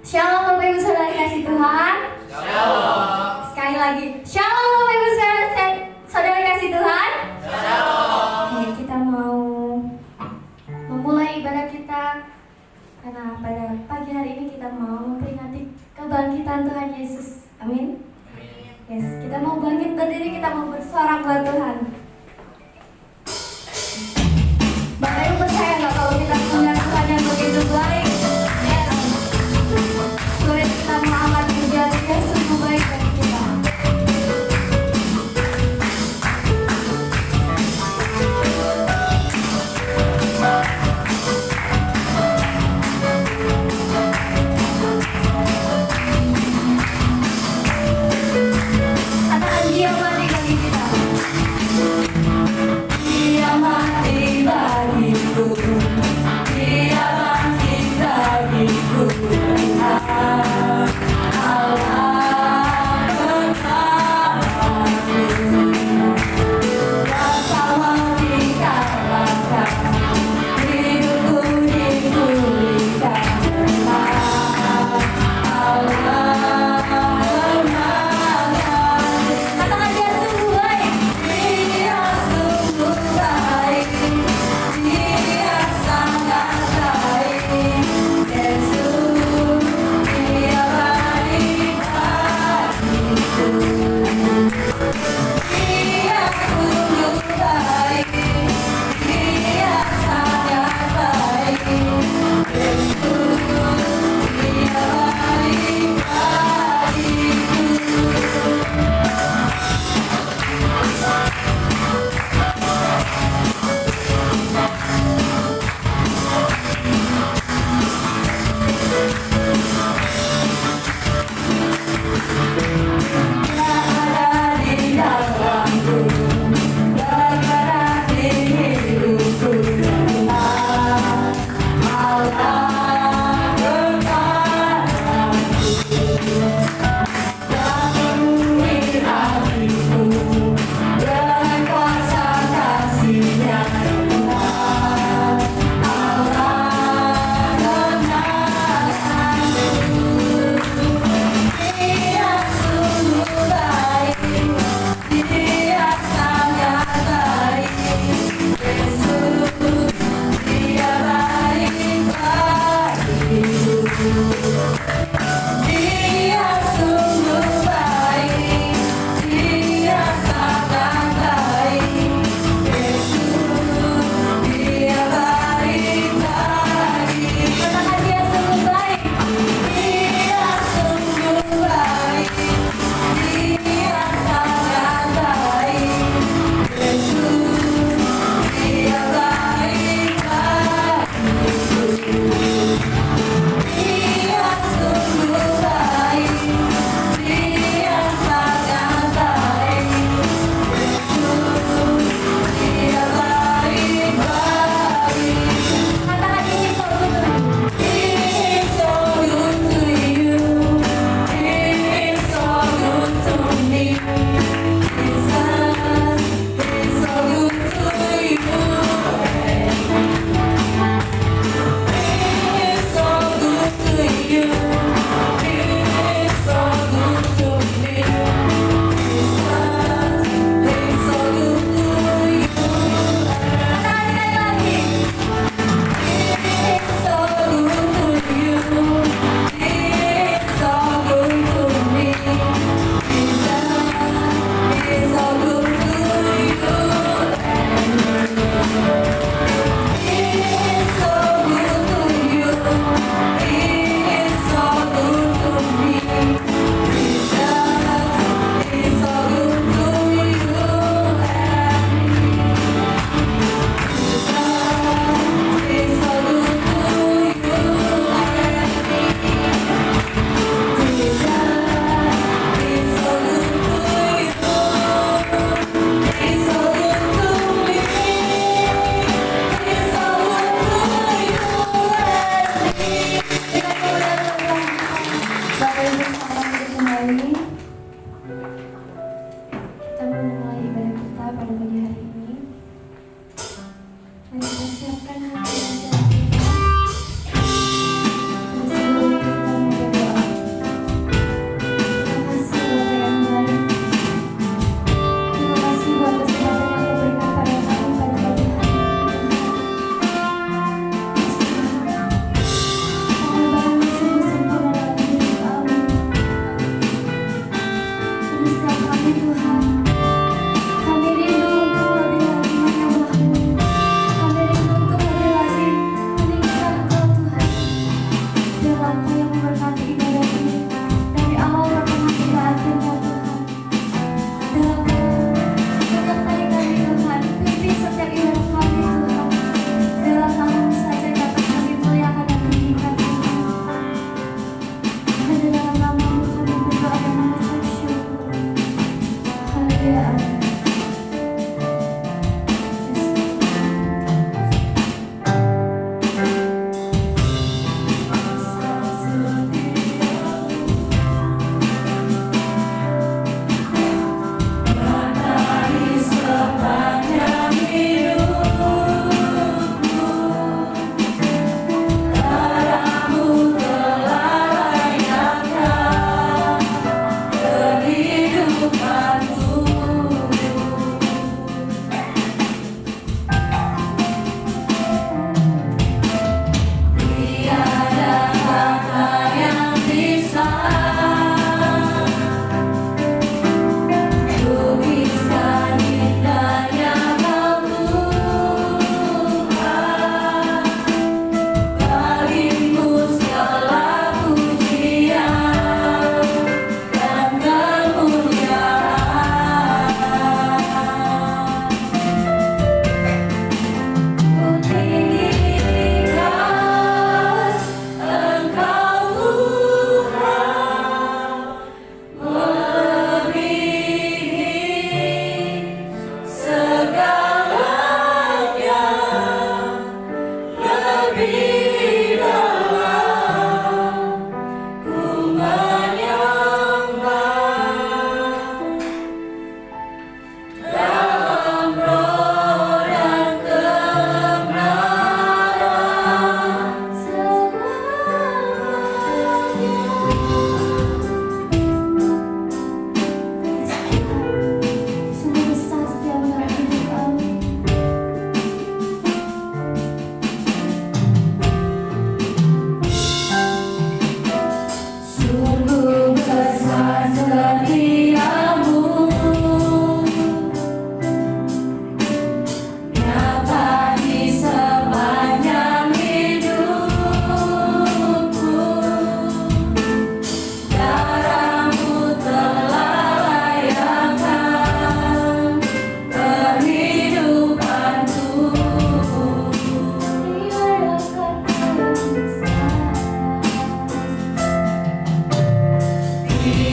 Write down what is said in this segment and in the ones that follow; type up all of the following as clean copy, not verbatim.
Shalom Bapak Ibu Saudara kasih Tuhan. Shalom. Sekali lagi, Shalom Bapak Ibu Saudara kasih Tuhan. Shalom. Oke, kita mau memulai ibadah kita karena pada pagi hari ini kita mau memperingati kebangkitan Tuhan Yesus. Amin. Yes, kita mau bangkit berdiri, kita mau bersorak buat Tuhan. Bapak Ibu percaya nggak kalau kita punya Tuhan yang begitu baik? Yes. Sulit kita mengamati dia sungguh baik bagi kita. Katakan dia mati bagi kita. Dia mati bagiku. Dia bangkit bagiku. Katakan dia sungguh baik. Dia sungguh baik. Dia sangat baik. Yesus, dia baik bagiku. Dia sungguh baik. Dia sangat baik. Yesus, dia baik bagiku. Berada di dalamku, bergerak di hidupku, Allah berkataku, dan penuhi hatiku dengan kuasa kasih-Nya. Dia sungguh baik, dia sangat baik. Yesus, dia baik bagiku. Dia sungguh baik, dia sangat baik. Yesus, dia baik bagiku. Katakan dia sungguh baik. Dia sungguh baik, dia sangat baik. Yesus, dia baik bagiku. Dia sungguh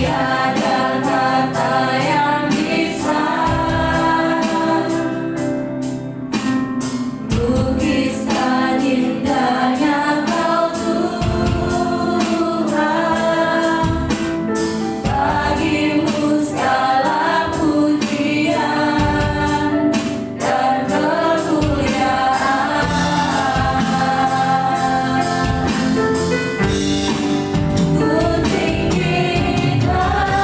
tiada kata yang bisa lukiskan indahnya Kau Tuhan. Bagimu segala pujian dan kemuliaan. Ku tinggikan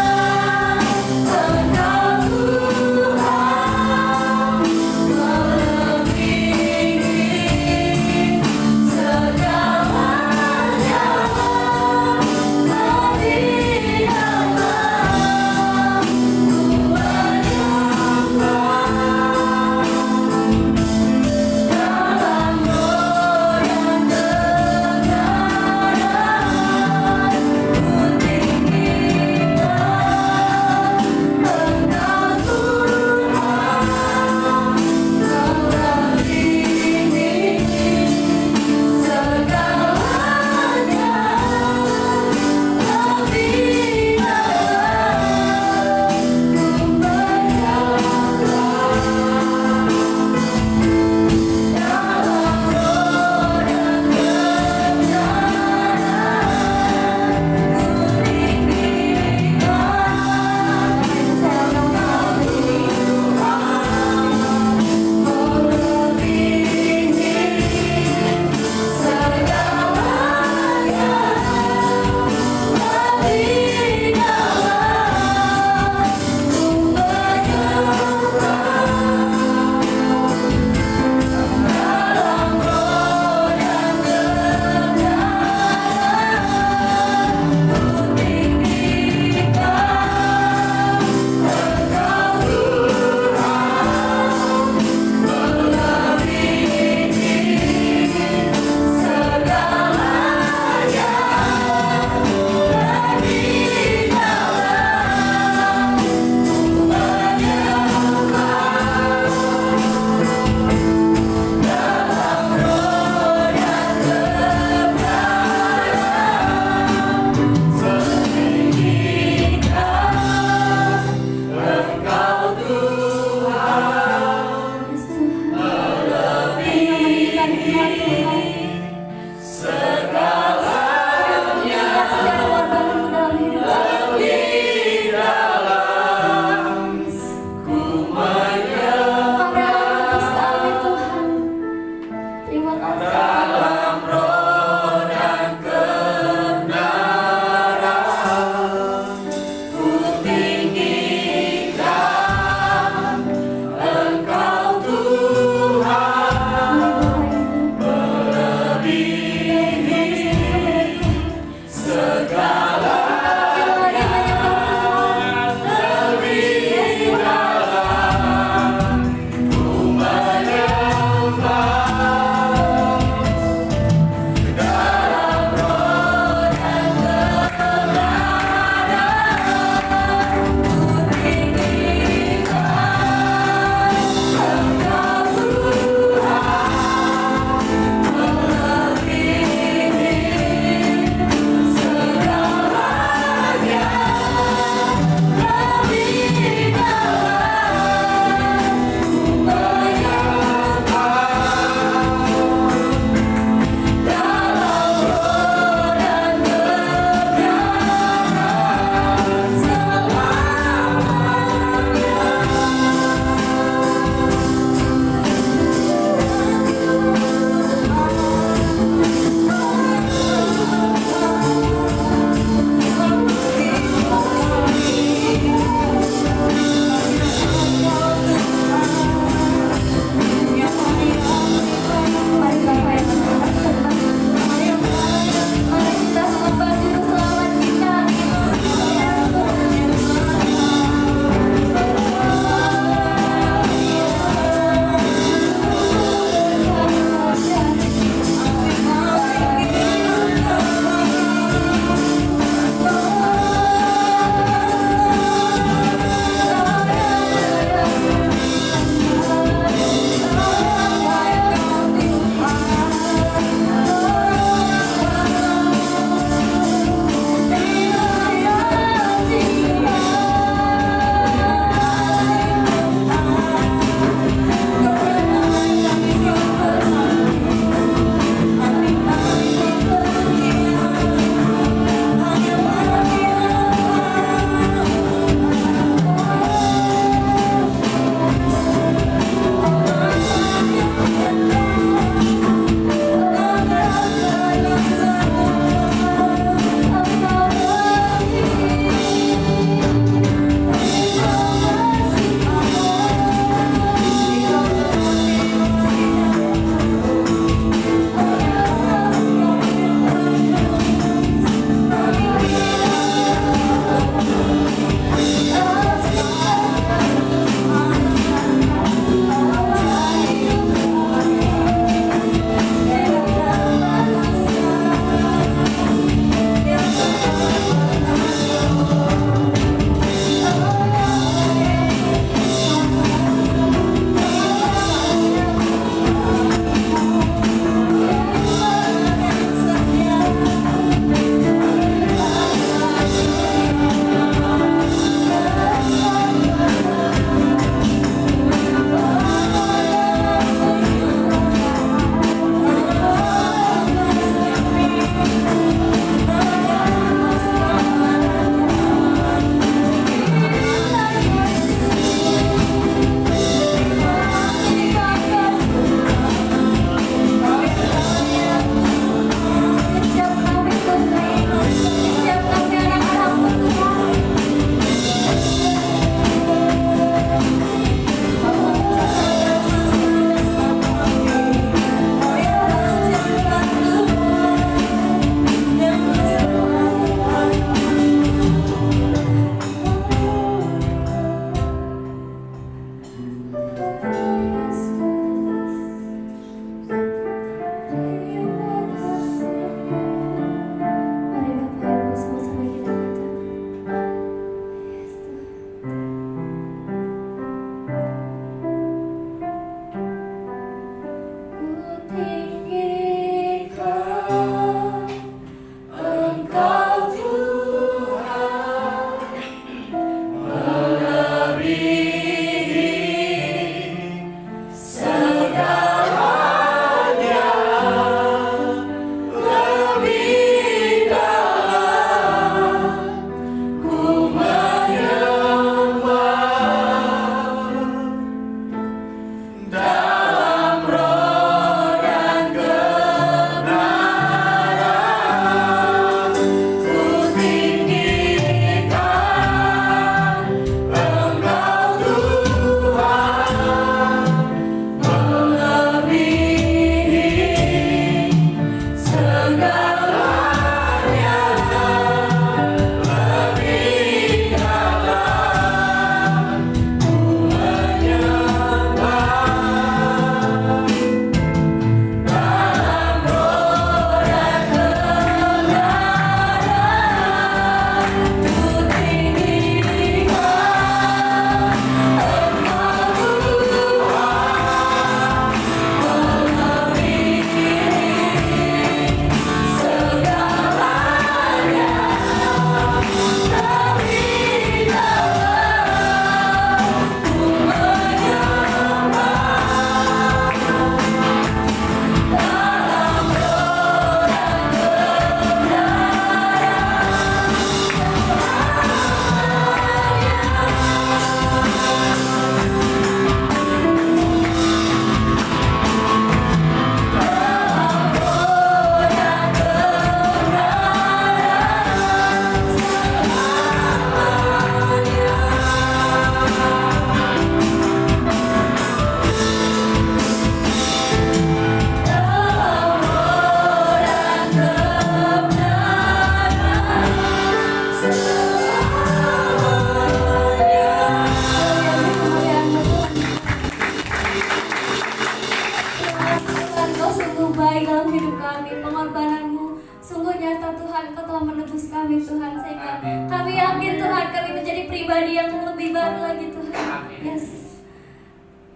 Yesus kami Tuhan, sehingga kami yakin Tuhan kami menjadi pribadi yang lebih baru lagi Tuhan. Yes.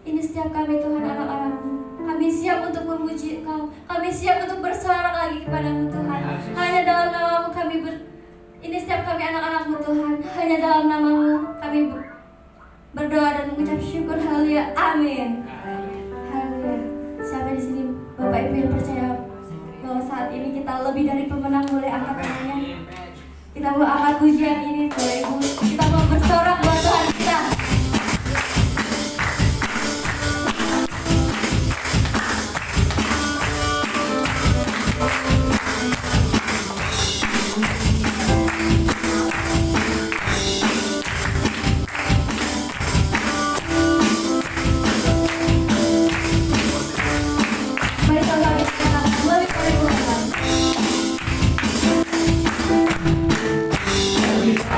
Ini setiap kami Tuhan, anak-anak-Mu, kami siap untuk memuji Engkau, kami siap untuk bersorak lagi kepadamu Tuhan. Hanya dalam nama-Mu kami ini setiap kami anak-anak-Mu Tuhan, hanya dalam nama-Mu kami berdoa dan mengucap syukur. Haleluya, amin. Haleluya. Siapa di sini Bapak Ibu yang percaya bahwa saat ini kita lebih dari pemenang, boleh angkat tangannya. Kita mau angkat pujian ini Bapak Ibu, kita mau bersorak buat Tuhan kita. Amin.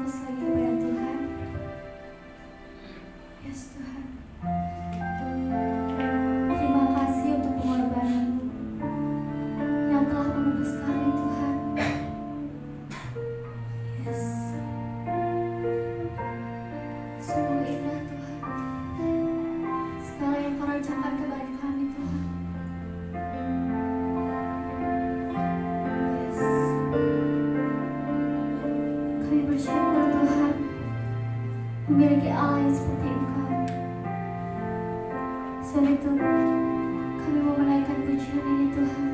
fokus lagi kepada Tuhan. Yes Tuhan. Terima kasih untuk pengorbanan-Mu yang telah menebus kami Tuhan. Yes. Sungguh indah Tuhan. Segala yang Kau rancangkan kepada kami Tuhan. Yes. Kami bersyukur Tuhan memiliki Allah yang seperti Engkau. Sebab itu kami mau menaikkan pujian ini Tuhan.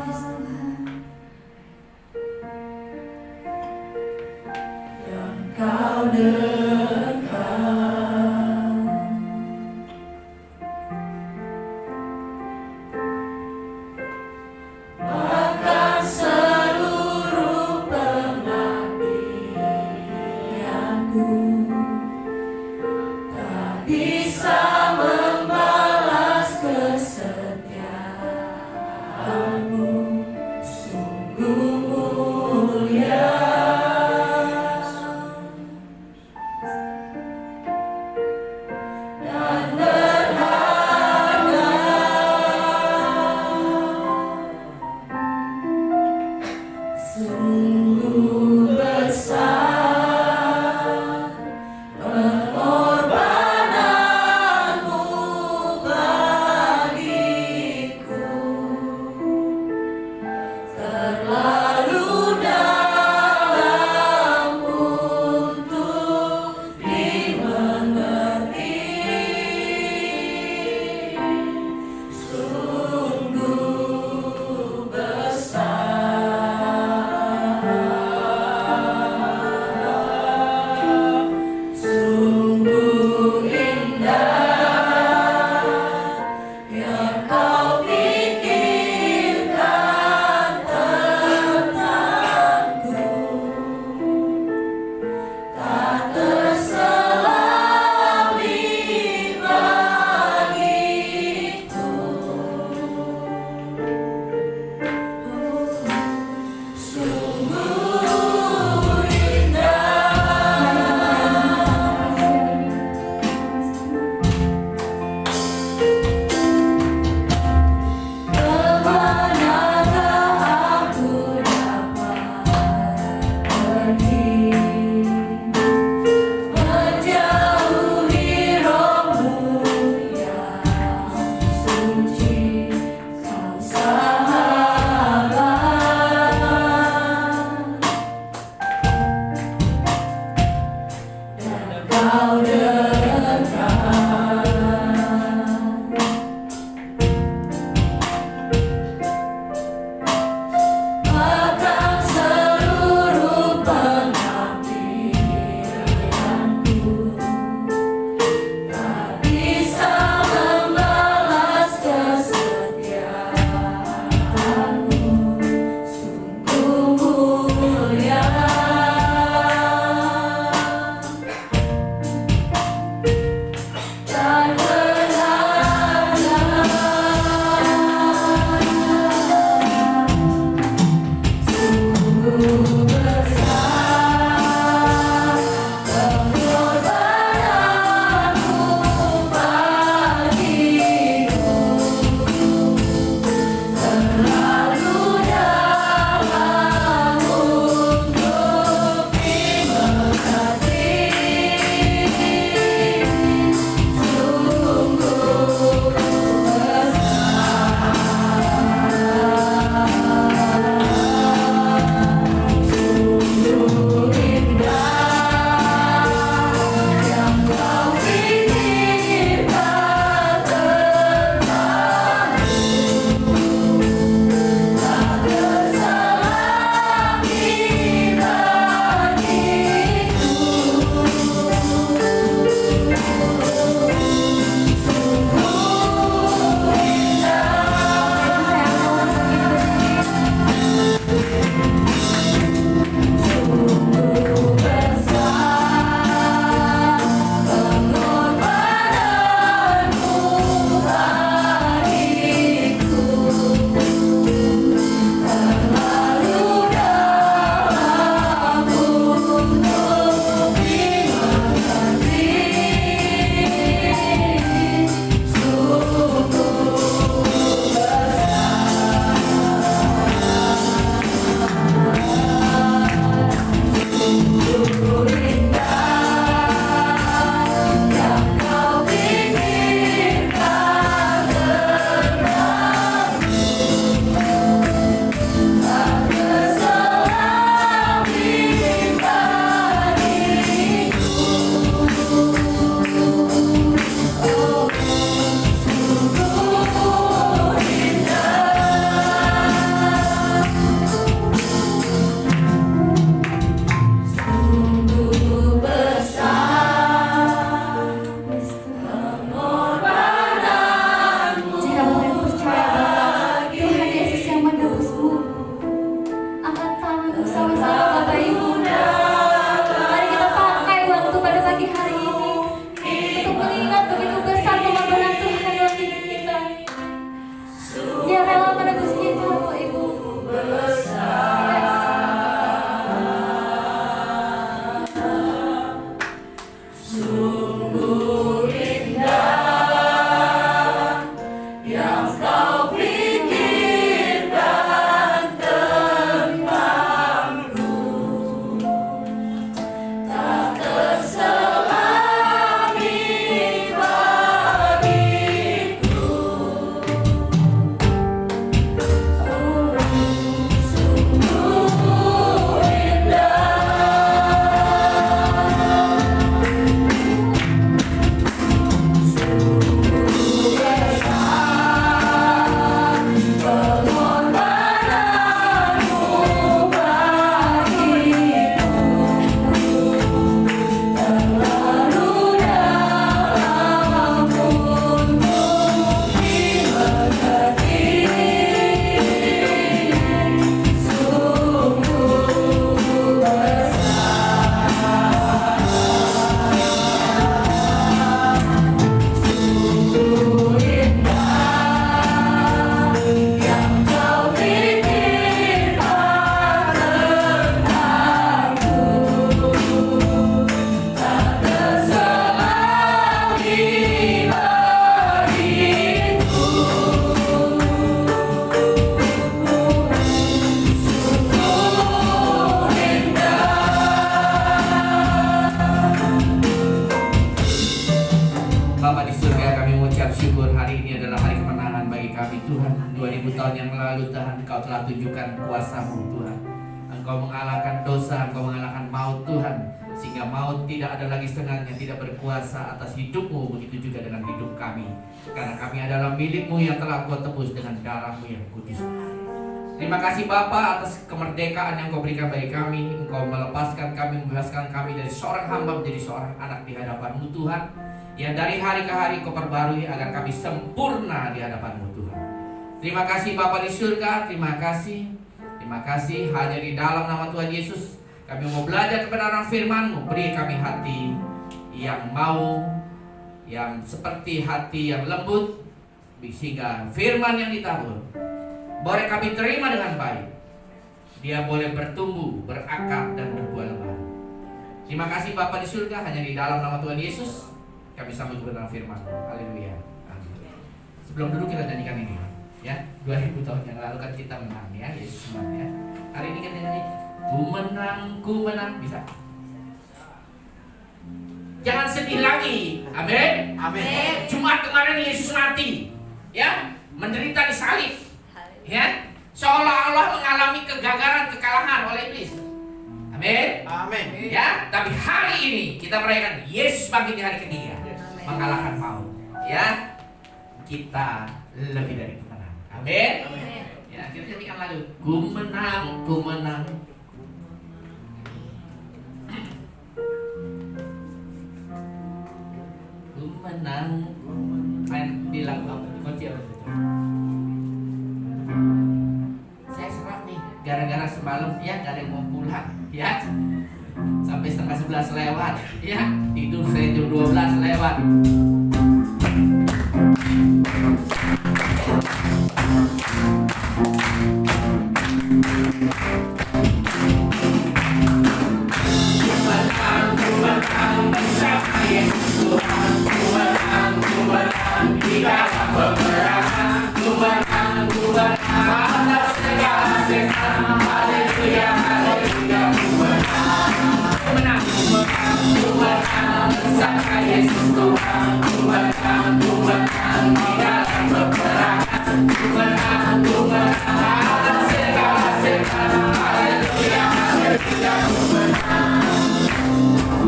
Yes Tuhan. Kau dekat lalu Tuhan Engkau telah tunjukkan kuasa-Mu Tuhan. Engkau mengalahkan dosa, Engkau mengalahkan maut Tuhan, sehingga maut tidak ada lagi setengahnya, tidak berkuasa atas hidup-Mu. Begitu juga dengan hidup kami, karena kami adalah milik-Mu yang telah Kau tebus dengan darah-Mu yang kudus. Terima kasih Bapa atas kemerdekaan yang Kau berikan bagi kami. Engkau melepaskan kami, membebaskan kami dari seorang hamba menjadi seorang anak di hadapan-Mu Tuhan, yang dari hari ke hari Kau perbarui agar kami sempurna di hadapan-Mu Tuhan. Terima kasih Bapa di surga, terima kasih. Terima kasih hanya di dalam nama Tuhan Yesus kami mau belajar kebenaran firman-Mu. Beri kami hati yang mau, yang seperti hati yang lembut, sehingga firman yang ditabur boleh kami terima dengan baik. Dia boleh bertumbuh, berakar, dan berbuah lebat. Terima kasih Bapa di surga, hanya di dalam nama Tuhan Yesus kami sambut kebenaran firman-Mu. Haleluya. Amin. Sebelum dulu kita nyanyikan ini, ya. 2000 tahun yang lalu kan kita menang, ya. Yesus menang, ya. Hari ini kita nyanyi ku menang, bisa? Jangan sedih lagi. Amin. Amin. Jumat kemarin Yesus mati, ya, menderita di salib, ya, seolah-olah mengalami kegagalan, kekalahan oleh iblis. Amin. Amin. Ya, tapi hari ini kita merayakan Yesus bangkit di hari ketiga, mengalahkan maut. Ya, kita lebih dari pemenang. Amin. Ya, kita nyanyikan lagu ku menang, ku menang. Ku menang. Main di lagu apa? Kunci apa? Saya serap nih, gara-gara semalam ya gak ada yang mau pulang, ya. Sampai setengah 11 lewat, ya. Tidur saya jam 12 lewat.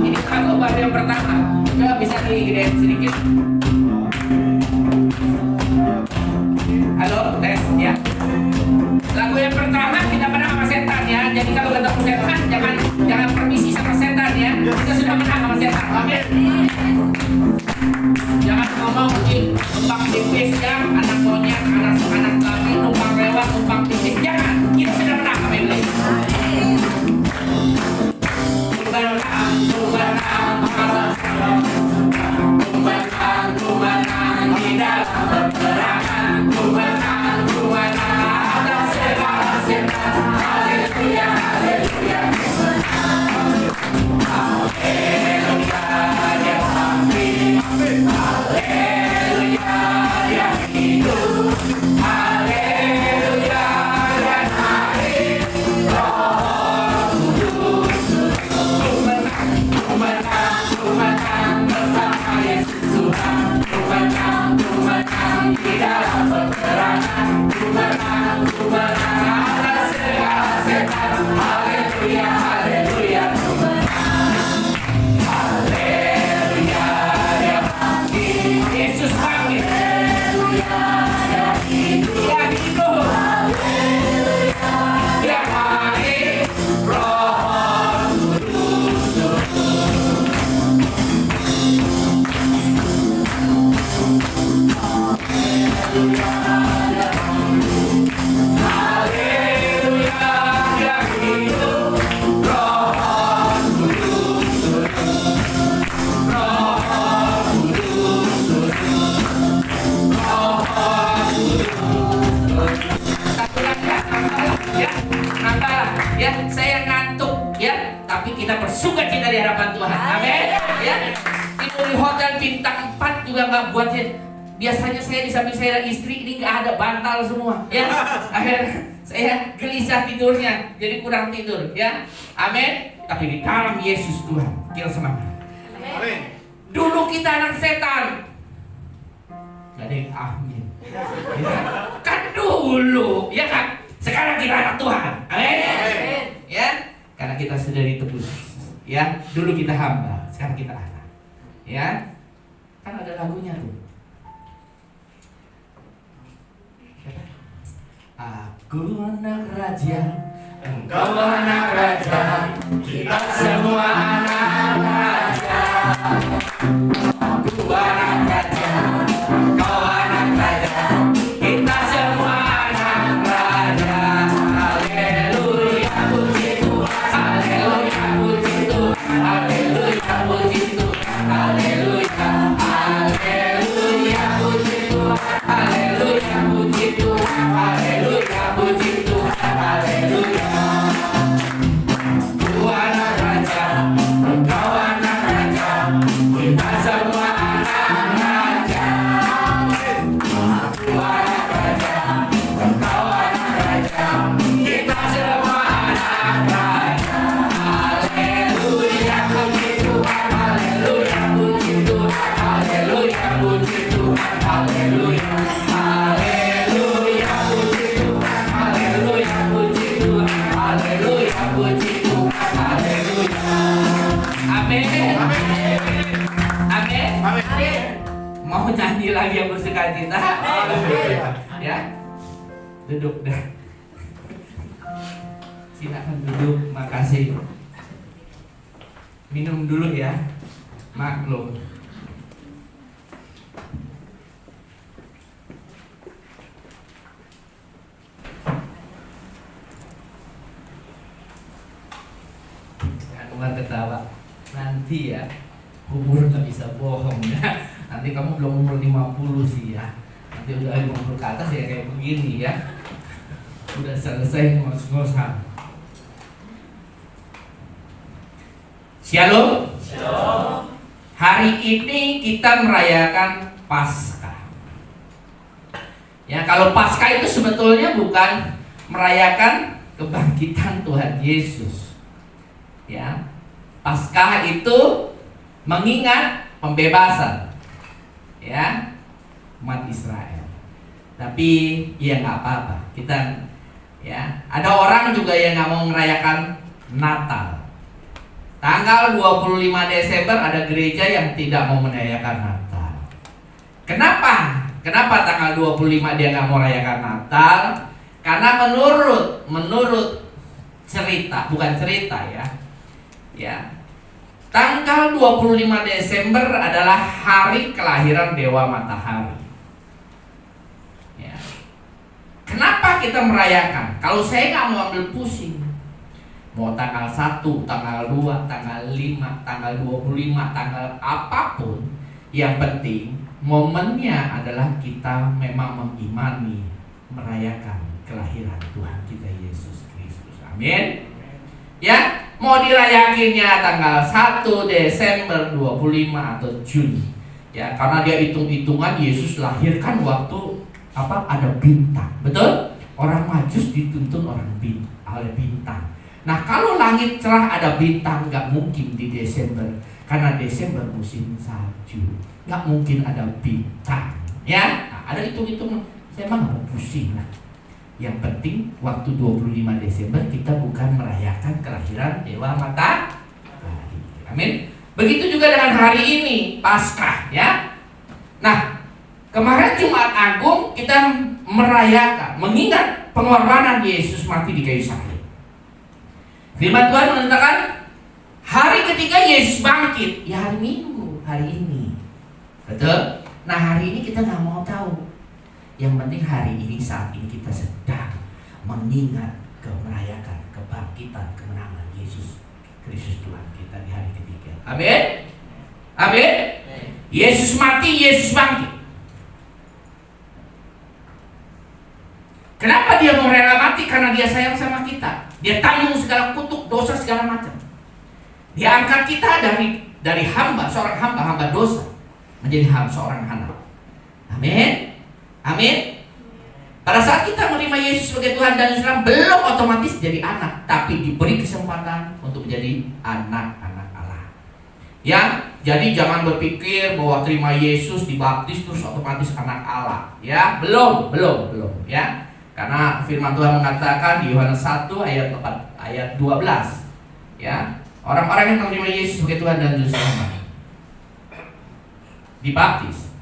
Ini lagu baru yang pertama, coba bisa digedein sedikit. Halo, tes, ya. Lagu yang pertama kita menang sama setan, ya. Jadi kalau ketemu setan jangan permisi sama setan, ya. Kita sudah menang sama setan. Amin. Jangan ngomong numpang tipis, ya. Anak monyet, anak kami numpang lewat, numpang tipis. Jangan. Kita sudah menang sama iblis. Ku menang di dalam peperangan. Ku menang atas segala setan. Haleluya, haleluya. Haleluya, dia bangkit. Haleluya, dia hidup. Haleluya, dia naik. Roh Kudus. Ku menang bersama Yesus Tuhan. Ku menang di dalam peperangan. Ku menang atas segala setan. Haleluya, haleluya. Ku menang. Haleluya, dia bangkit. Yesus bangkit. Haleluya, dia hidup. Dia hidup. Haleluya, dia naik. Roh Kudus. Haleluya, dia hidup. Roh Kudus. Roh Kudus. Roh Kudus. Satu lagi ya, nambah ya. Saya ngantuk ya, tapi kita bersukacita di hadapan Tuhan. Amin. Ya, tidur di hotel bintang 4 juga nggak buat saya. Biasanya saya di samping saya dan istri ini nggak ada, bantal semua, ya. Akhirnya saya gelisah tidurnya, jadi kurang tidur, ya. Amin. Tapi di dalam Yesus Tuhan, kita semangat. Amin. Dulu kita anak setan, gak ada yang amin. Ya, kan dulu, ya kan? Sekarang kita anak Tuhan. Amin. Ya, karena kita sudah ditebus. Ya, dulu kita hamba, sekarang kita anak. Ya, kan ada lagunya tuh. Aku anak raja, engkau anak raja, kita semua anak raja. Aku anak raja, engkau anak raja, kita semua anak raja. Haleluya, puji Tuhan, haleluya, puji Tuhan, haleluya, puji Tuhan, haleluya, haleluya, puji Tuhan, haleluya, puji Tuhan, haleluya, puji Tuhan, haleluya. Ku anak raja, engkau anak raja, kita semua anak raja. Aku anak raja, engkau anak raja, kita semua anak raja. Haleluya, puji Tuhan, haleluya, puji Tuhan, haleluya, puji Tuhan, haleluya, haleluya, puji Tuhan, haleluya, puji Tuhan, haleluya, puji Tuhan, haleluya. Amin. Amin. Amin. Mau nyanyi lagi yang bersukacita? Ya, duduk dah. Silakan duduk. Makasih. Minum dulu ya. Maklum. Jangan ketawa. Nanti ya, umur nggak bisa bohong ya. Nanti kamu belum umur 50 sih ya. Nanti udah 50 ke atas ya kayak begini ya. Udah selesai ngos-ngosan. Shalom. Shalom. Hari ini kita merayakan Paskah. Ya, kalau Paskah itu sebetulnya bukan merayakan kebangkitan Tuhan Yesus. Ya. Paskah itu mengingat pembebasan ya umat Israel. Tapi ya nggak apa-apa. Kita ya ada orang juga yang nggak mau merayakan Natal. Tanggal 25 Desember ada gereja yang tidak mau merayakan Natal. Kenapa? Kenapa tanggal 25 dia nggak mau merayakan Natal? Karena menurut cerita, bukan cerita ya. Ya. Tanggal 25 Desember adalah hari kelahiran Dewa Matahari. Ya. Kenapa kita merayakan? Kalau saya nggak mau ambil pusing, mau tanggal 1, tanggal 2, tanggal 5, tanggal 25, tanggal apapun, yang penting momennya adalah kita memang mengimani, merayakan kelahiran Tuhan kita Yesus Kristus. Amin. Ya, mau dirayakinnya tanggal 1 Desember 25 atau Juni. Ya, karena dia hitung-hitungan Yesus lahirkan waktu ada bintang. Betul? Orang Majus dituntun oleh bintang. Nah, kalau langit cerah ada bintang, nggak mungkin di Desember, karena Desember musim salju, nggak mungkin ada bintang. Ya, nah, ada hitung-hitungan. Saya emang nggak mau pusing lah. Yang penting waktu 25 Desember kita bukan merayakan kelahiran Dewa Matahari. Amin. Begitu juga dengan hari ini Paskah ya. Nah, kemarin Jumat Agung kita merayakan, mengingat pengorbanan Yesus mati di kayu salib. Firman Tuhan mengatakan hari ketiga Yesus bangkit. Ya hari Minggu, hari ini. Betul? Nah hari ini kita nggak mau tahu. Yang penting hari ini, saat ini kita sedang mengingat merayakan kebangkitan kemenangan Yesus Kristus Tuhan kita di hari ketiga. Amin. Amin. Yesus mati, Yesus bangkit. Kenapa dia mau rela mati? Karena dia sayang sama kita. Dia tanggung segala kutuk, dosa segala macam. Dia angkat kita dari hamba, seorang hamba dosa, menjadi seorang anak. Amin. Amin. Pada saat kita menerima Yesus sebagai Tuhan dan Juru belum otomatis jadi anak, tapi diberi kesempatan untuk menjadi anak-anak Allah. Ya, Jadi jangan berpikir bahwa terima Yesus, dibaptis terus otomatis anak Allah. Ya, belum ya. Karena firman Tuhan mengatakan di Yohanes 1 ayat 12, ya, orang-orang yang menerima Yesus sebagai Tuhan dan Juru Selamat dibaptis,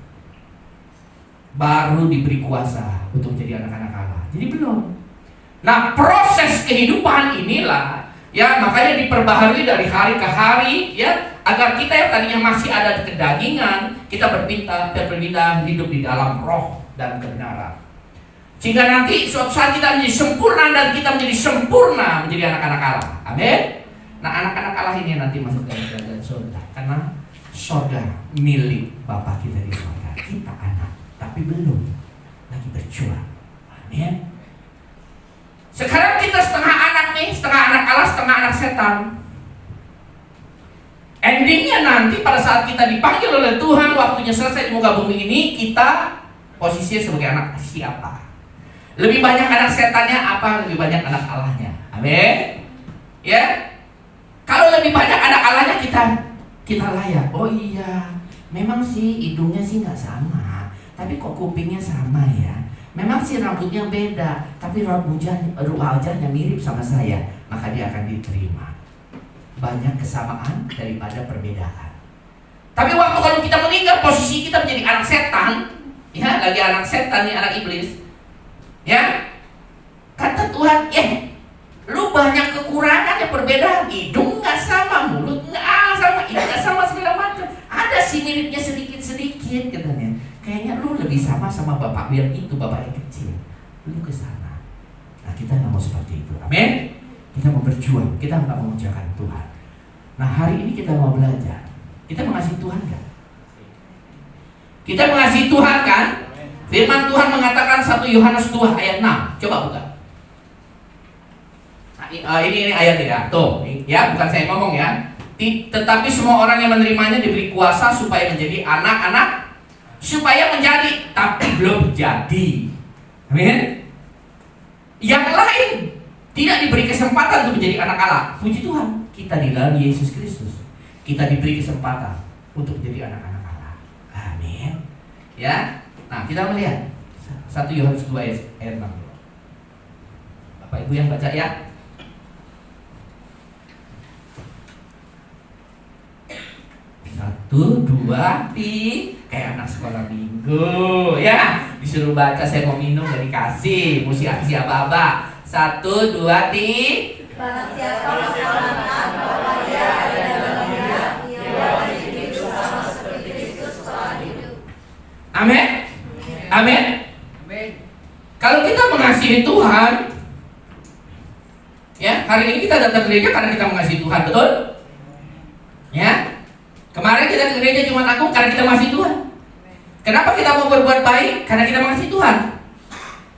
baru diberi kuasa untuk menjadi anak-anak Allah. Jadi belum. Nah, proses kehidupan inilah, ya, makanya diperbaharui dari hari ke hari, ya, agar kita yang tadinya masih ada di kedagingan, kita berpindah hidup di dalam roh dan kebenaran. Sehingga nanti suatu saat kita menjadi sempurna dan kita menjadi sempurna menjadi anak-anak Allah. Amin. Nah, anak-anak Allah ini nanti masuk dalam kerajaan surga, karena surga milik Bapa kita di surga. Kita anak, tapi belum lagi berjuang. Amin. Sekarang kita setengah anak nih, setengah anak Allah, setengah anak setan. Endingnya nanti pada saat kita dipanggil oleh Tuhan, waktunya selesai di muka bumi ini, kita posisinya sebagai anak siapa? Lebih banyak anak setannya apa? Lebih banyak anak Allahnya? Amin. Ya. Kalau lebih banyak anak Allahnya, kita layak. Oh iya, memang sih hidungnya sih nggak sama, tapi kok kupingnya sama ya. Memang sih rambutnya beda, tapi wajahnya mirip sama saya, maka dia akan diterima. Banyak kesamaan daripada perbedaan. Tapi waktu kalau kita meninggal, posisi kita menjadi anak setan, ya, lagi anak setan nih, anak iblis, ya, kata Tuhan, lu banyak kekurangan ya, perbedaan. Hidung nggak sama, mulut nggak sama, ini nggak sama, segala macam. Ada sih miripnya sedikit-sedikit, katanya. Kayaknya lu lebih sama bapak, biar itu bapak yang kecil. Lu ke sana. Nah, kita nggak mau seperti itu. Amin. Kita mau berjuang, kita nggak mau menjauhkan Tuhan. Nah, hari ini kita mau belajar. Kita mengasihi Tuhan kan? Kita mengasihi Tuhan kan? Firman Tuhan mengatakan 1 Yohanes 2 ayat 6. Coba buka. Nah, ini ayat ya. Tuh, ya, bukan saya ngomong ya. Tetapi semua orang yang menerimanya diberi kuasa supaya menjadi anak-anak, supaya menjadi, tapi belum jadi. Amin. Yang lain tidak diberi kesempatan untuk menjadi anak Allah. Puji Tuhan, kita di dalam Yesus Kristus, kita diberi kesempatan untuk menjadi anak-anak Allah. Amin. Ya. Nah, kita melihat 1 Yohanes 2 ayat 6. Bapak Ibu yang baca ya. 1, 2, kayak anak sekolah minggu, ya, disuruh baca, saya mau minum gak dikasih, mesti aba-aba. 1, 2, Barang siapa mengatakan bahwa dia ada dalam dia, ia wajib hidup sama seperti Kristus telah hidup. Amin. Amin. Kalau kita mengasihi Tuhan, ya, hari ini kita datang ke gereja karena kita mengasihi Tuhan, betul? Ya. Kemarin kita ke gereja Jumat Agung karena kita mengasihi Tuhan. Kenapa kita mau berbuat baik? Karena kita mengasihi Tuhan.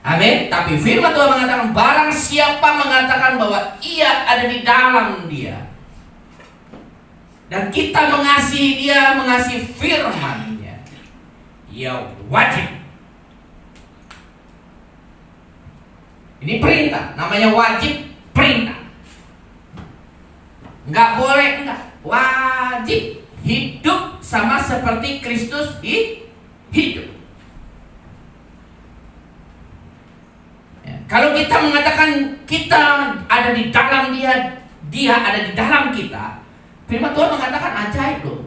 Amin. Tapi firman Tuhan mengatakan, barang siapa mengatakan bahwa ia ada di dalam dia, dan kita mengasihi dia, mengasihi firman-Nya, ia wajib. Ini perintah, namanya wajib, perintah. Enggak boleh, enggak, wajib hidup sama seperti Kristus hidup. Ya, kalau kita mengatakan kita ada di dalam dia, dia ada di dalam kita, firman Tuhan mengatakan ajaib loh.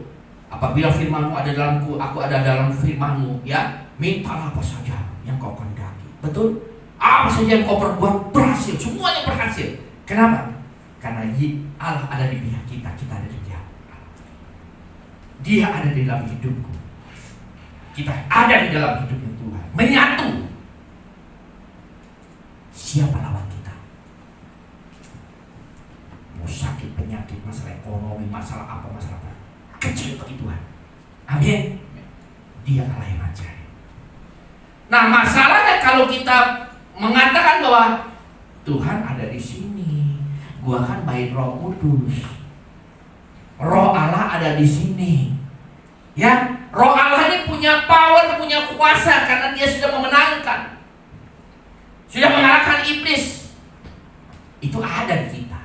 Apabila firman-Mu ada dalamku, aku ada dalam firman-Mu, ya, mintalah apa saja yang kau kehendaki. Betul? Apa saja yang kau perbuat berhasil, semuanya berhasil. Kenapa? Karena Allah ada di pihak kita, kita ada di Dia. Dia ada di dalam hidupku, kita ada di dalam hidupnya Tuhan. Menyatu. Siapa lawan kita? Mau sakit, penyakit, masalah ekonomi, masalah apa, kecil bagi Tuhan. Amin. Dia Allah yang ajaib. Nah, masalahnya kalau kita mengatakan bahwa Tuhan ada di sini, gua kan baik Roh Kudus, Roh Allah ada di sini, ya, Roh Allah ini punya power, punya kuasa karena Dia sudah memenangkan, sudah mengalahkan iblis. Itu ada di kita.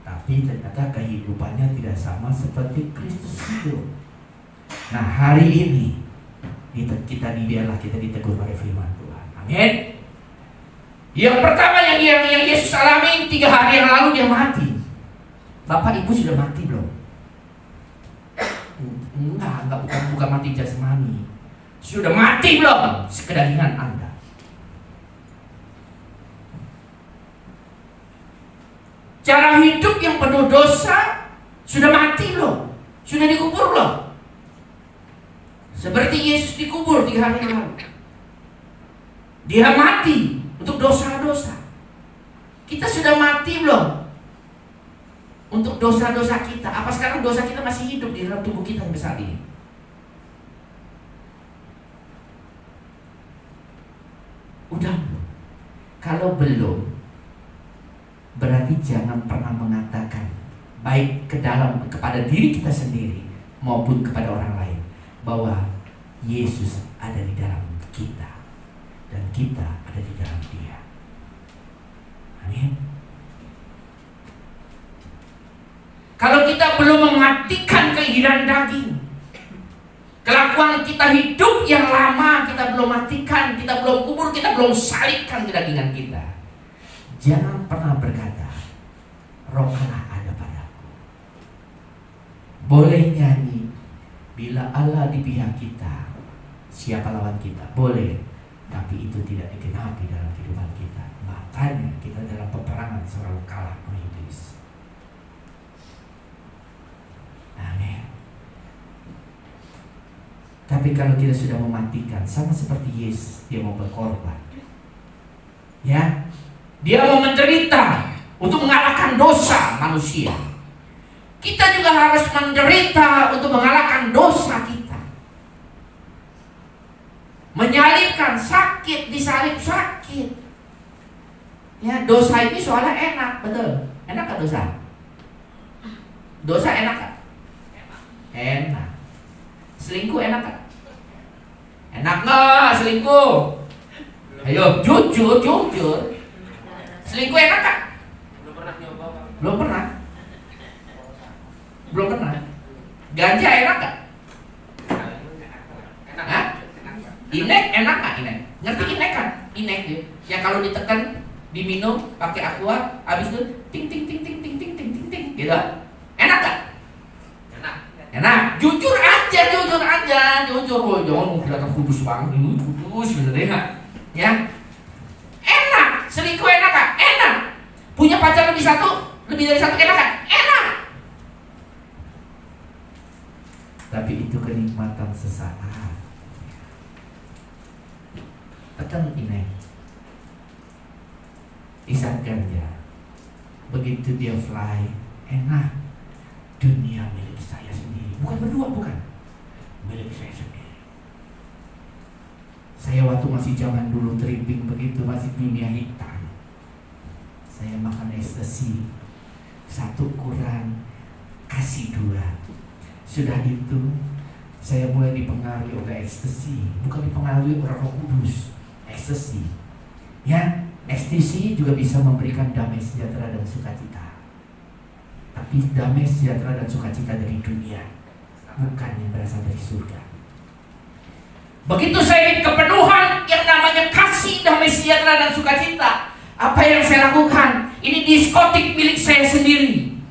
Tapi Tapi ternyata kehidupannya tidak sama seperti Kristus hidup. Nah, hari ini kita ditegur oleh firman Tuhan. Amin. Yang pertama yang Yesus alami 3 hari yang lalu dia mati. Bapak Ibu sudah mati belum? Enggak bukan mati jasmani. Sudah mati belum sekedagingan Anda? Cara hidup yang penuh dosa sudah mati belum? Sudah dikubur belum? Seperti Yesus dikubur 3 hari yang lalu. Dia mati untuk dosa-dosa. Kita sudah mati belum untuk dosa-dosa kita? Apa sekarang dosa kita masih hidup di dalam tubuh kita sampai saat ini? Udah belum? Kalau belum, berarti jangan pernah mengatakan baik kepada diri kita sendiri maupun kepada orang lain bahwa Yesus ada di dalam kita dan kita ada di dalam Dia. Amin. Kalau kita belum mematikan keinginan daging, kelakuan kita hidup yang lama kita belum matikan, kita belum kubur, kita belum salibkan kedagingan kita, jangan pernah berkata, Roh Allah ada padaku. Boleh nyanyi, bila Allah di pihak kita, siapa lawan kita? Boleh, tapi itu tidak digenapi dalam kehidupan kita. Makanya kita dalam peperangan selalu kalah oleh iblis. Amin. Tapi kalau kita sudah mematikan, sama seperti Yesus, dia mau berkorban. Ya, dia mau menderita untuk mengalahkan dosa manusia. Kita juga harus menderita untuk mengalahkan dosa kita. Menyalibkan, sakit, disalib sakit. Ya, dosa ini soalnya enak, betul. Enak gak dosa? Dosa enak gak? Enak. Selingkuh enak gak? Enak gak selingkuh? Ayo, jujur. Selingkuh enak gak? Belum pernah. Ganja enak gak? Hah? Inek enak gak? Inek. Ngerti inek kan? Inek dia. Yang kalau ditekan diminum pakai aqua, habis itu ting ting ting ting ting ting ting ting ting gitu. Enak gak? Enak. Jujur aja. Oh, jangan kelihatan kudus banget. Kudus bener ya. Enak. Selingkuh enak gak? Enak. Punya pacar lebih dari satu enak gak? Enak. Tapi itu kenikmatan sesaat. Tekan ini isap ganja, begitu dia fly, enak. Dunia milik saya sendiri. Bukan berdua, bukan. Milik saya sendiri. Saya waktu masih zaman dulu tripping begitu, masih dunia hitam, saya makan ekstasi, 1 kurang, kasih 2. Sudah itu saya mulai dipengaruhi oleh ekstasi, bukan dipengaruhi oleh Roh Kudus. Ekstasi, ya, ekstasi juga bisa memberikan damai sejahtera dan sukacita. Tapi damai sejahtera dan sukacita dari dunia, bukan yang berasal dari surga. Begitu saya ingin kepenuhan yang namanya kasih, damai sejahtera dan sukacita, apa yang saya lakukan? Ini diskotik milik saya sendiri.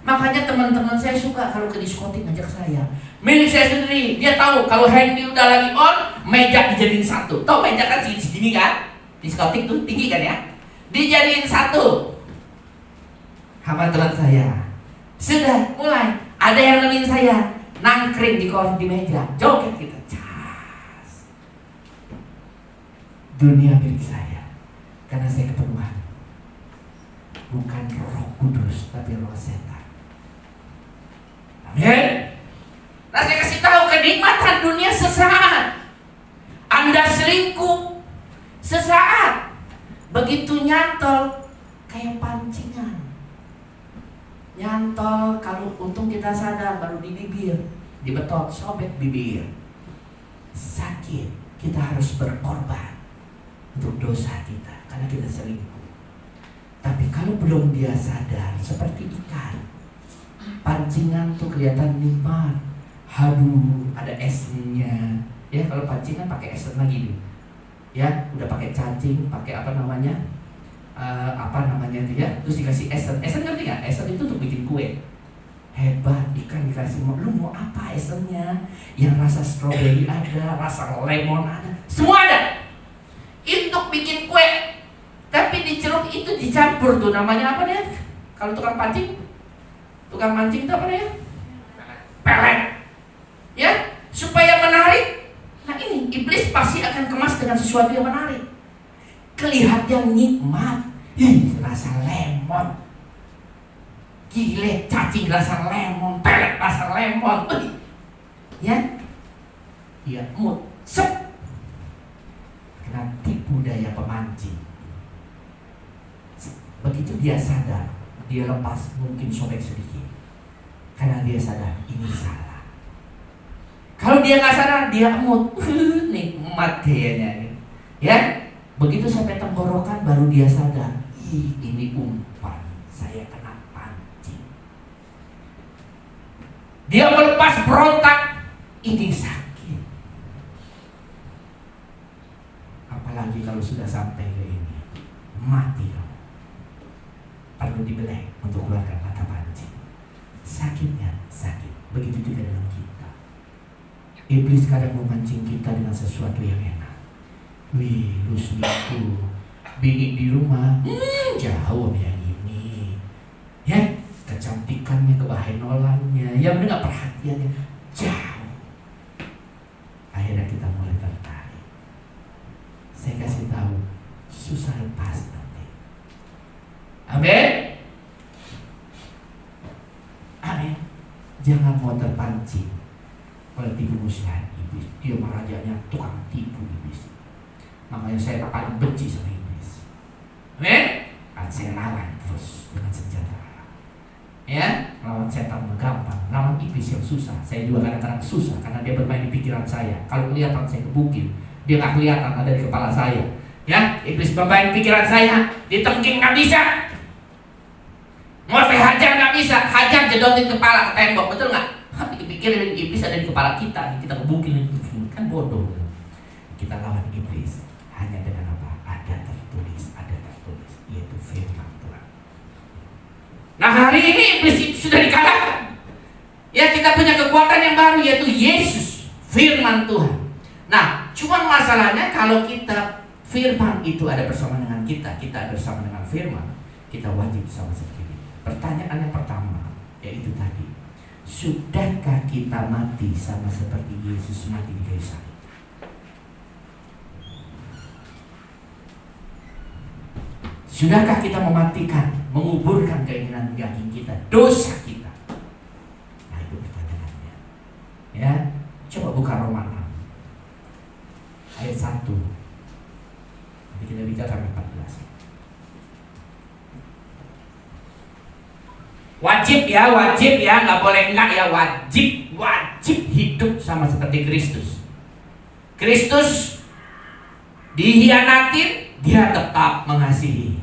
Makanya teman-teman saya suka kalau ke diskotik ngajak saya. Milik saya sendiri. Dia tahu kalau handy udah lagi on, meja dijadiin 1. Tahu meja kan segini kan? Diskotik tuh tinggi kan ya? Dijadiin 1. Sama teman saya. Sudah mulai. Ada yang nemenin saya nangkring di meja, joget kita. Cas. Dunia milik saya. Karena saya kepenuhan. Bukan Roh Kudus, tapi roh setan. Amin. Nah, saya kasih tahu kenikmatan dunia sesaat. Anda selingkuh sesaat. Begitu nyantol kayak pancingan. Nyantol, kalau untung kita sadar baru di bibir, dibetot, sobek bibir. Sakit. Kita harus berkorban untuk dosa kita karena kita selingkuh. Tapi kalau belum dia sadar, seperti ikan, pancingan tuh kelihatan nikmat. Haduh, ada esnya. Ya, kalau pancingan pakai es lagi nih. Ya, udah pakai cacing, pakai apa namanya itu ya. Terus dikasih esen. Esen ngerti nggak? Esen itu untuk bikin kue. Hebat, ikan dikasih lu mau apa esennya? Yang rasa stroberi ada, rasa lemon ada, semua ada. Untuk bikin kue. Tapi di celup itu dicampur tuh, namanya apa nih? Kalau tukang mancing itu apa nih? Pelet. Ya, supaya menarik. Nah ini, iblis pasti akan kemas dengan sesuatu yang menarik. Kelihatan nikmat. Rasa lemon. Gile, cacing rasa lemon, pelet rasa lemon. Ya, dia mood. Sep. Kena tipu daya pemancing. Begitu dia sadar, dia lepas, mungkin sobek sedikit. Karena dia sadar, ini salah. Kalau dia nggak sadar, dia mood. Nikmat kayaknya. Ya, begitu sampai tenggorokan, baru dia sadar. Ini umpan, saya kena pancing. Dia melepas berontak, ini sakit. Apalagi kalau sudah sampai ke ini, mati kamu. Perlu dibelek untuk keluarkan mata pancing. Sakitnya sakit. Begitu juga dengan kita. Iblis kadang memancing kita dengan sesuatu yang enak. Wih, lu selingkuh. Bini di rumah jauh yang ini. Ya, kecantikannya, kebahenolannya, ya bener gak perhatiannya jauh. Akhirnya kita mulai tertarik. Saya kasih tahu, susah lepas nanti. Amin. Amin. Jangan mau terpancing oleh tipu muslihat iblis. Dia merajanya tukang tipu iblis. Makanya saya paling benci sama iblis. Amin. Kan saya lawan terus dengan senjata. Ya, lawan setan gampang, lawan iblis yang susah. Saya juga kadang-kadang susah karena dia bermain di pikiran saya. Kalau kelihatan saya kebukin, dia nggak kelihatan ada di kepala saya. Ya, iblis bermain di pikiran saya, ditengking nggak bisa. Mau saya hajar nggak bisa, hajar jedotin kepala ke tembok, betul nggak? Dipikirin iblis ada di kepala kita kebukin, kan bodoh. Kita lawan iblis hanya dengan apa? Ada tertulis, yaitu firman Tuhan. Nah hari ini iblis itu sudah dikalahkan. Ya, kita punya kekuatan yang baru, yaitu Yesus, firman Tuhan. Nah, cuman masalahnya kalau kita firman itu ada bersama dengan kita bersama dengan firman, kita wajib sama seperti ini. Pertanyaan yang pertama, yaitu tadi, sudahkah kita mati sama seperti Yesus mati di kayu salib? Sudahkah kita mematikan, menguburkan keinginan daging kita, dosa kita? Nah itu pertanyaannya. Ya, coba buka Roma 6 ayat 1. Nanti kita bicara sampai 14. Wajib ya, nggak boleh enggak ya, wajib hidup sama seperti Kristus. Kristus dihianatin, dia tetap mengasihi.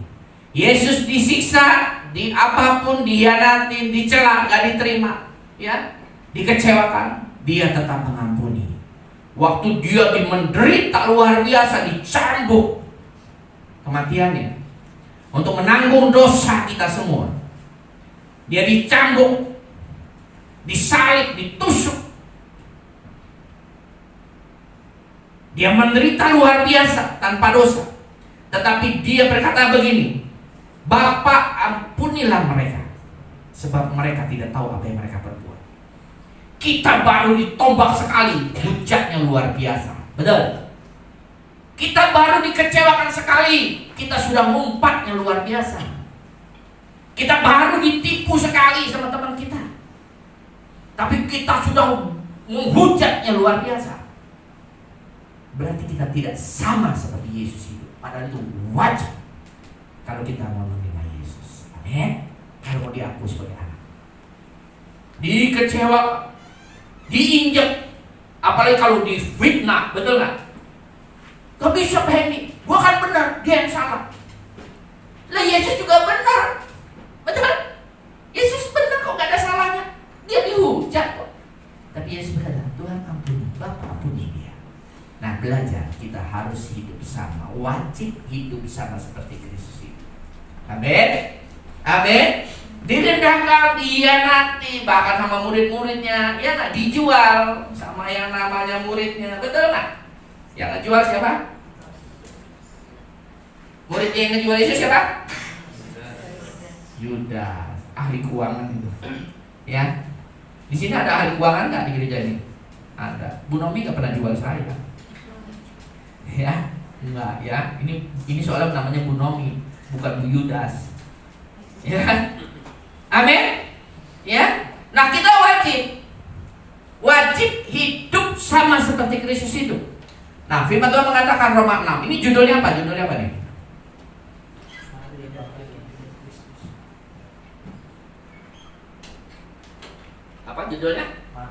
Yesus disiksa, di apapun dihianatin, dicela, nggak diterima, ya, dikecewakan, dia tetap mengampuni. Waktu dia menderita luar biasa, dicambuk kematiannya untuk menanggung dosa kita semua. Dia dicambuk, disalib, ditusuk. Dia menderita luar biasa tanpa dosa. Tetapi dia berkata begini, Bapa, ampunilah mereka, sebab mereka tidak tahu apa yang mereka perbuat. Kita baru ditombak sekali, hujatnya luar biasa. Betul? Kita baru dikecewakan sekali, kita sudah ngumpatnya luar biasa. Kita baru ditipu sekali sama teman kita, tapi kita sudah menghujatnya luar biasa. Berarti kita tidak sama seperti Yesus hidup. Padahal itu wajib kalau kita mau menerima Yesus. Amin. Kalau mau diaku sebagai anak, dikecewa, diinjak, apalagi kalau difitnah, betul nggak? Gak bisa Hendy, gua kan benar, dia yang salah. Lah Yesus juga benar. harus hidup sama, wajib hidup sama seperti Kristus itu. Amin. Amin. Direndahkan, dihianati, bahkan sama murid-muridnya, ya nggak, dijual sama yang namanya muridnya, betul nggak? Yang ngejual siapa? Muridnya yang ngejual Yesus siapa? Yudas, ahli keuangan itu. Ya, di sini ada ahli keuangan nggak di gereja ini? Ada. Bu Nomi nggak pernah jual saya. Ya, enggak ya. Ini soalnya namanya Bu Nomi, bukan Bu Yudas. Ya. Amin. Ya. Nah, kita wajib hidup sama seperti Kristus hidup. Nah, firman Tuhan mengatakan Roma 6. Ini judulnya apa? Judulnya apa nih? Apa judulnya?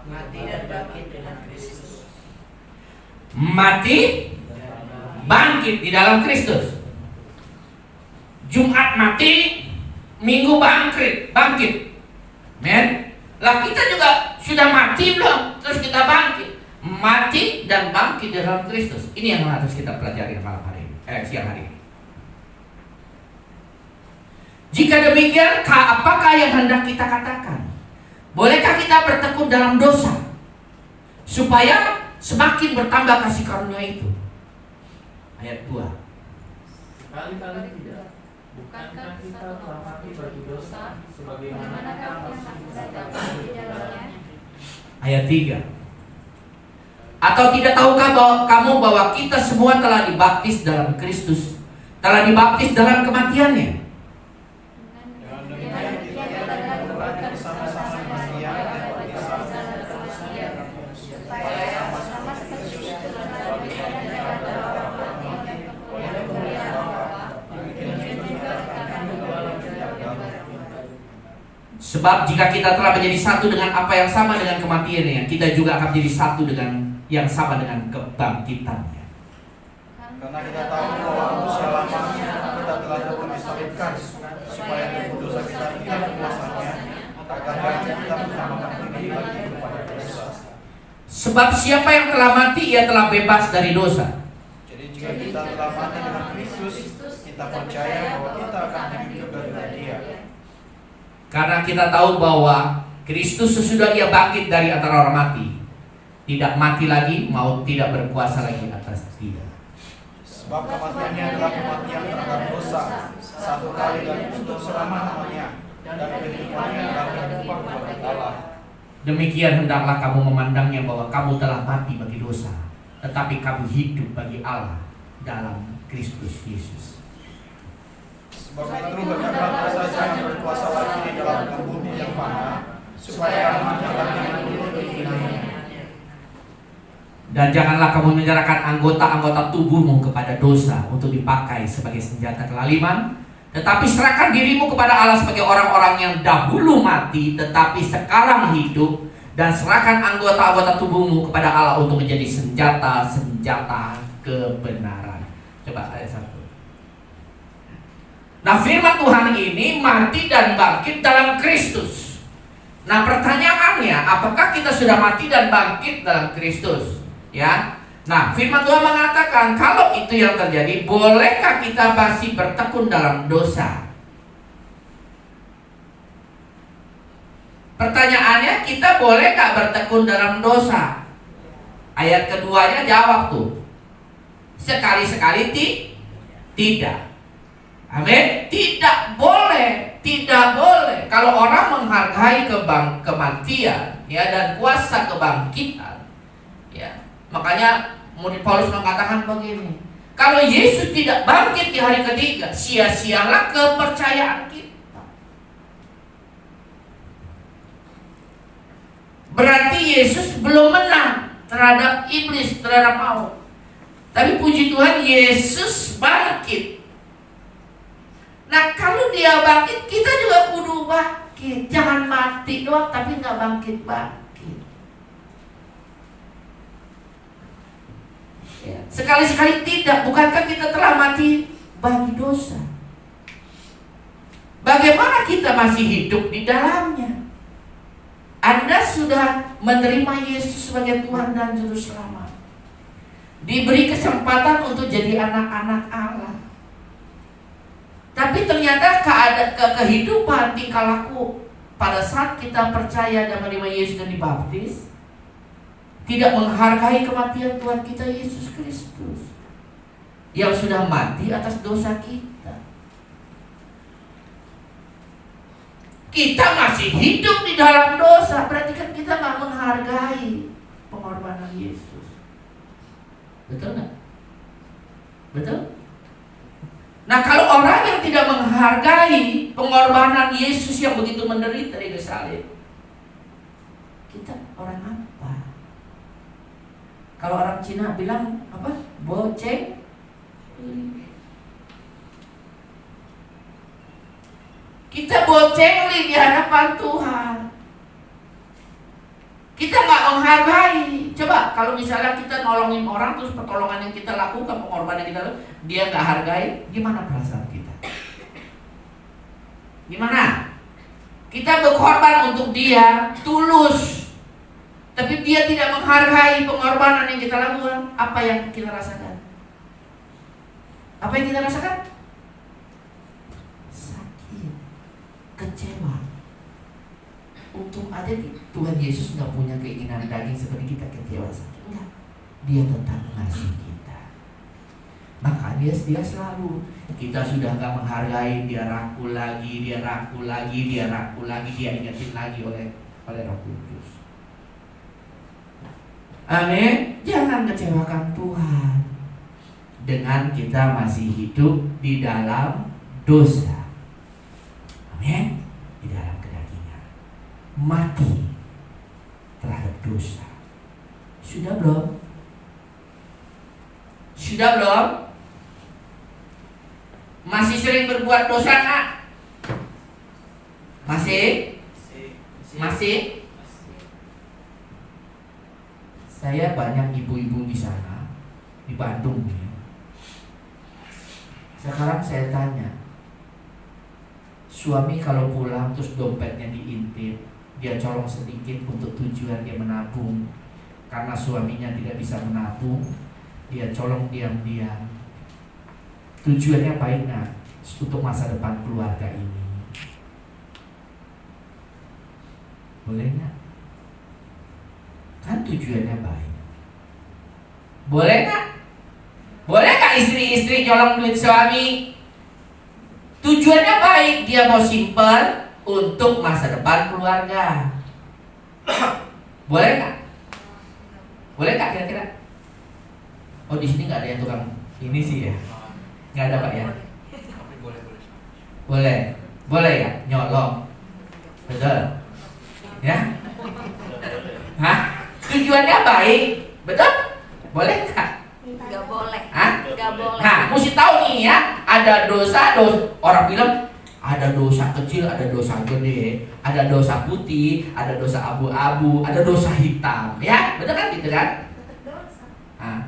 Mati dan bangkit dengan Kristus. Mati, bangkit di dalam Kristus. Jumat mati, Minggu bangkit. Men, lah kita juga sudah mati belum? Terus kita bangkit. Mati dan bangkit di dalam Kristus. Ini yang harus kita pelajari malam hari ini, siang hari ini. Jika demikian, apakah yang hendak kita katakan? Bolehkah kita bertekun dalam dosa supaya semakin bertambah kasih karunia itu? Ayat 2. Sekali-kali tidak. Bukankah kita telah mati bagi dosa sebagaimana kamu di dalamnya? Ayat 3. Atau tidak tahukah bahwa kita semua telah dibaptis dalam Kristus, telah dibaptis dalam kematiannya? Sebab jika kita telah menjadi satu dengan apa yang sama dengan kematiannya, kita juga akan menjadi satu dengan yang sama dengan kebangkitannya. Karena kita tahu bahwa manusia lama kita telah disalibkan supaya dosa kita tidak kuasanya, agar kita menyamakan diri lagi kepada dosa. Sebab siapa yang telah mati, ia telah bebas dari dosa. Jadi jika kita telah mati dengan Kristus, kita percaya bahwa kita akan hidup juga dengan Dia. Karena kita tahu bahwa Kristus sesudah ia bangkit dari antara orang mati, tidak mati lagi, maut tidak berkuasa lagi atas dia. Sebab kematiannya adalah kematian terhadap dosa, satu kali dan untuk selama-lamanya, dan kehidupannya adalah kehidupan kepada Allah. Demikian hendaklah kamu memandangnya bahwa kamu telah mati bagi dosa, tetapi kamu hidup bagi Allah dalam Kristus Yesus. Sebab itu hendaklah saja yang berkuasa lagi di dalam tubuhmu yang fana, supaya amannya lagi menurut keinginannya. Dan janganlah kamu menyerahkan anggota-anggota tubuhmu kepada dosa untuk dipakai sebagai senjata kelaliman, tetapi serahkan dirimu kepada Allah sebagai orang-orang yang dahulu mati tetapi sekarang hidup, dan serahkan anggota-anggota tubuhmu kepada Allah untuk menjadi senjata-senjata kebenaran. Coba ayat 1. Nah, firman Tuhan ini mati dan bangkit dalam Kristus. Nah, pertanyaannya, apakah kita sudah mati dan bangkit dalam Kristus? Ya. Nah, firman Tuhan mengatakan kalau itu yang terjadi, bolehkah kita masih bertekun dalam dosa? Pertanyaannya, kita boleh gak bertekun dalam dosa? Ayat keduanya jawab tuh, sekali-sekali tidak. Amin. Tidak boleh, tidak boleh. Kalau orang menghargai kematian, ya, dan kuasa kebangkitan, ya, makanya murid Paulus mengatakan begini: kalau Yesus tidak bangkit di hari ketiga, sia-sialah kepercayaan kita. Berarti Yesus belum menang terhadap iblis, terhadap maut. Tapi puji Tuhan, Yesus bangkit. Nah, kalau dia bangkit, kita juga kudu bangkit. Jangan mati doang tapi nggak bangkit-bangkit. Ya. Sekali-sekali tidak. Bukankah kita telah mati bagi dosa? Bagaimana kita masih hidup di dalamnya? Anda sudah menerima Yesus sebagai Tuhan dan Juru Selamat. diberi kesempatan untuk jadi anak-anak Allah. Tapi ternyata kehidupan tingkah laku pada saat kita percaya dan menerima Yesus dan dibaptis tidak menghargai kematian Tuhan kita Yesus Kristus yang sudah mati atas dosa kita. Kita masih hidup di dalam dosa, berarti kan kita nggak menghargai pengorbanan Yesus. Betul nggak? Betul? Nah, kalau orang yang tidak menghargai pengorbanan Yesus yang begitu menderita di kayu salib, kita orang apa? Kalau orang Cina bilang apa? Boceng. Kita bocengli di hadapan Tuhan. Kita nggak menghargai. Coba kalau misalnya kita nolongin orang, terus pertolongan yang kita lakukan, pengorbanan yang kita lakukan, dia nggak hargai, gimana perasaan kita? Gimana? Kita berkorban untuk dia, tulus, tapi dia tidak menghargai pengorbanan yang kita lakukan. Apa yang kita rasakan? Apa yang kita rasakan? Kecewa. Untung aja Tuhan Yesus nggak punya keinginan daging seperti kita, kecewa saja. Enggak, dia tetap mengasihi kita. Maka dia selalu, kita sudah nggak menghargai, dia rangkul lagi, dia rangkul lagi, dia rangkul lagi, dia ingetin lagi oleh Roh Kudus. Amin. Jangan kecewakan Tuhan dengan kita masih hidup di dalam dosa. Amin. Di dalam kedagingan, mati terhadap dosa. Sudah belum? Sudah belum? Masih sering berbuat dosa nggak? Masih? Masih? Saya banyak ibu-ibu di sana, di Bandung ya. Sekarang saya tanya, suami kalau pulang terus dompetnya diintip, dia colong sedikit untuk tujuan dia menabung. Karena suaminya tidak bisa menabung, dia colong diam-diam. Tujuannya baik nggak? Untuk masa depan keluarga ini. Boleh nggak? Kan tujuannya baik. Boleh nggak? Boleh nggak istri-istri colong duit suami? Tujuannya baik, dia mau simpen untuk masa depan keluarga. Boleh nggak? Boleh nggak kira-kira? Oh, di sini nggak ada yang tukang ini sih ya? Nggak ada Pak ya? Boleh, boleh ya nyolong, betul? Ya? Hah? Tujuannya baik, betul? Boleh nggak? Gak boleh. Hah? Gak boleh. Nah, mesti tahu nih ya, ada dosa. Orang bilang ada dosa kecil, ada dosa gede, ada dosa putih, ada dosa abu-abu, ada dosa hitam. Ya, betul kan gitu kan? Nah,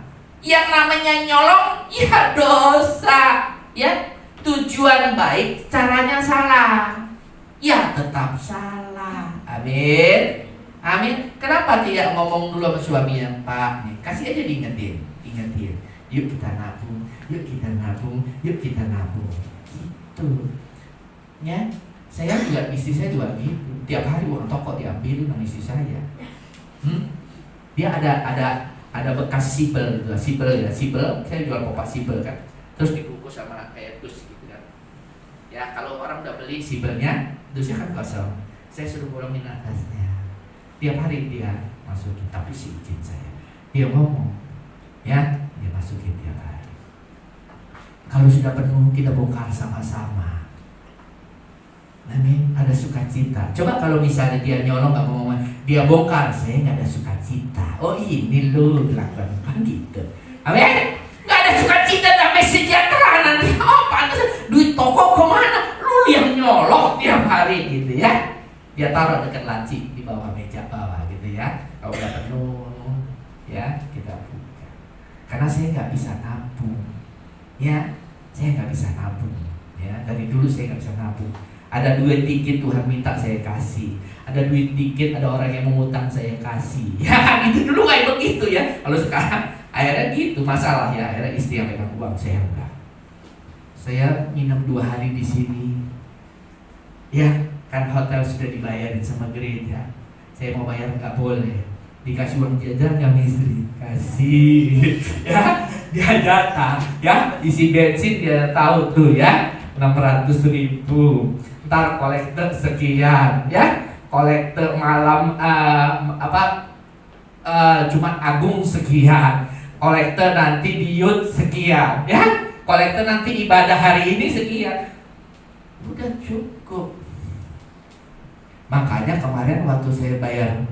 yang namanya nyolong ya dosa. Ya, tujuan baik, caranya salah. Ya tetap salah. Amin. Amin. Kenapa tidak ngomong dulu sama suaminya, Pak? Nih, kasih aja diingetin. Yuk kita nabung, yuk kita nabung, yuk kita nabung. Gitu. Ya, istri saya juga gitu. Tiap hari uang toko diambil sama istri saya. Dia ada bekas sibel ya. Saya jual kopak sibel kan. Terus dibungkus sama kayak dus gitu kan. Ya, kalau orang udah beli sibelnya, dusnya kan kosong. Saya suruh bolongin atasnya. Tiap hari dia masukin, tapi si izin saya. Dia ngomong, ya, dia masukin tiap hari. Kalau sudah penuh, kita bongkar sama-sama. Amin. Ada sukacita. Coba kalau misalnya dia nyolong nggak mau ngomong, dia bongkar, saya nggak ada sukacita. Oh ini lu lakukan kan gitu. Amin. Nggak ada sukacita, damai sejahtera nanti. Oh pantas duit toko kemana? Lu yang nyolong tiap hari gitu ya. Dia taruh dekat laci di bawah meja bawah gitu ya. Kalau udah penuh, ya kita buka. Karena saya nggak bisa nabung, ya. Saya nggak bisa nabung, ya. Dari dulu saya nggak bisa nabung. Ada duit dikit Tuhan minta saya kasih. Ada duit dikit ada orang yang mengutang saya kasih. Ya gitu dulu kayak begitu ya. Kalau sekarang Akhirnya gitu masalah ya. Akhirnya istri yang pegang uang, saya enggak. Saya nginep 2 hari di sini. Ya, kan hotel sudah dibayarin sama gereja. Saya mau bayar nggak boleh. Dikasih uang jajan nggak istri? Kasih. Ya, dia jatah. Ya, isi bensin dia tahu tuh ya. 600.000. Ntar kolektor sekian. Ya, kolektor malam Jumat Agung sekian. Kolektor nanti di Yud sekian. Ya, kolektor nanti ibadah hari ini sekian. Udah cukup. Makanya kemarin waktu saya bayar,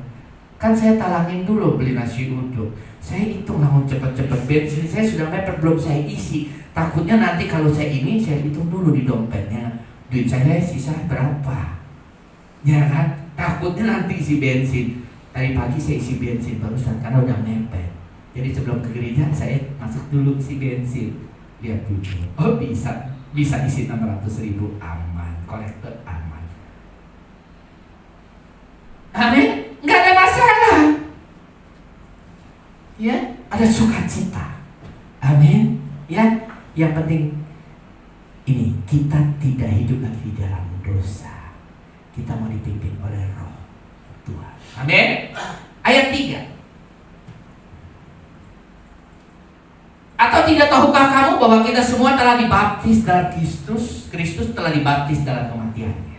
kan saya talangin dulu beli nasi uduk. Saya hitung namun cepet-cepet bensin saya sudah mepet, belum saya isi. Takutnya nanti kalau saya ini, saya hitung dulu di dompetnya duit saya sisa berapa. Ya kan? Takutnya nanti isi bensin. Tadi pagi saya isi bensin barusan karena udah mepet. Jadi sebelum ke gereja saya masuk dulu isi bensin. Lihat dulu. Oh bisa isi 600.000, aman. Kolektor aman. Amin, nggak ada masalah. Ya, ada sukacita. Amin. Ya, yang penting ini kita tidak hidup lagi di dalam dosa. Kita mau dipimpin oleh Roh Tuhan. Amin. Ayat 3. Atau tidak tahukah kamu bahwa kita semua telah dibaptis dalam Kristus? Kristus telah dibaptis dalam kematiannya.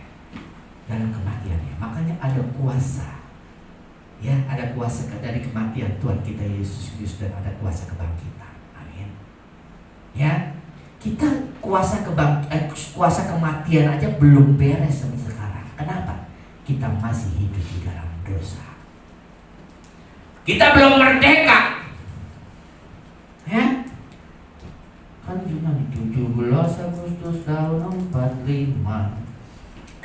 Dalam kematiannya. Makanya ada kuasa. Ya, ada kuasa dari kematian Tuhan kita Yesus Kristus dan ada kuasa kebangkitan. Amin. Ya, kita kuasa kematian aja belum beres sampai sekarang. Kenapa? Kita masih hidup di dalam dosa. Kita belum merdeka. Ya? Kan cuma 17 Agustus tahun 45.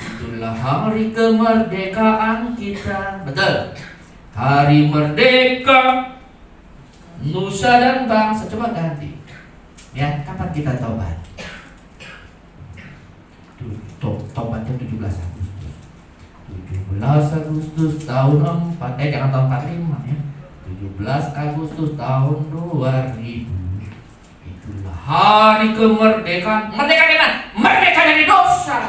Itulah hari kemerdekaan kita. Betul. Hari merdeka nusa dan bangsa. Coba ganti. Ya, kapan kita tobat? Tobatnya 17 Agustus. 17 Agustus tahun 4. Jangan tahun 45 ya. 17 Agustus tahun 2000. Itulah hari kemerdekaan. Merdeka dari mana? Merdeka dari dosa.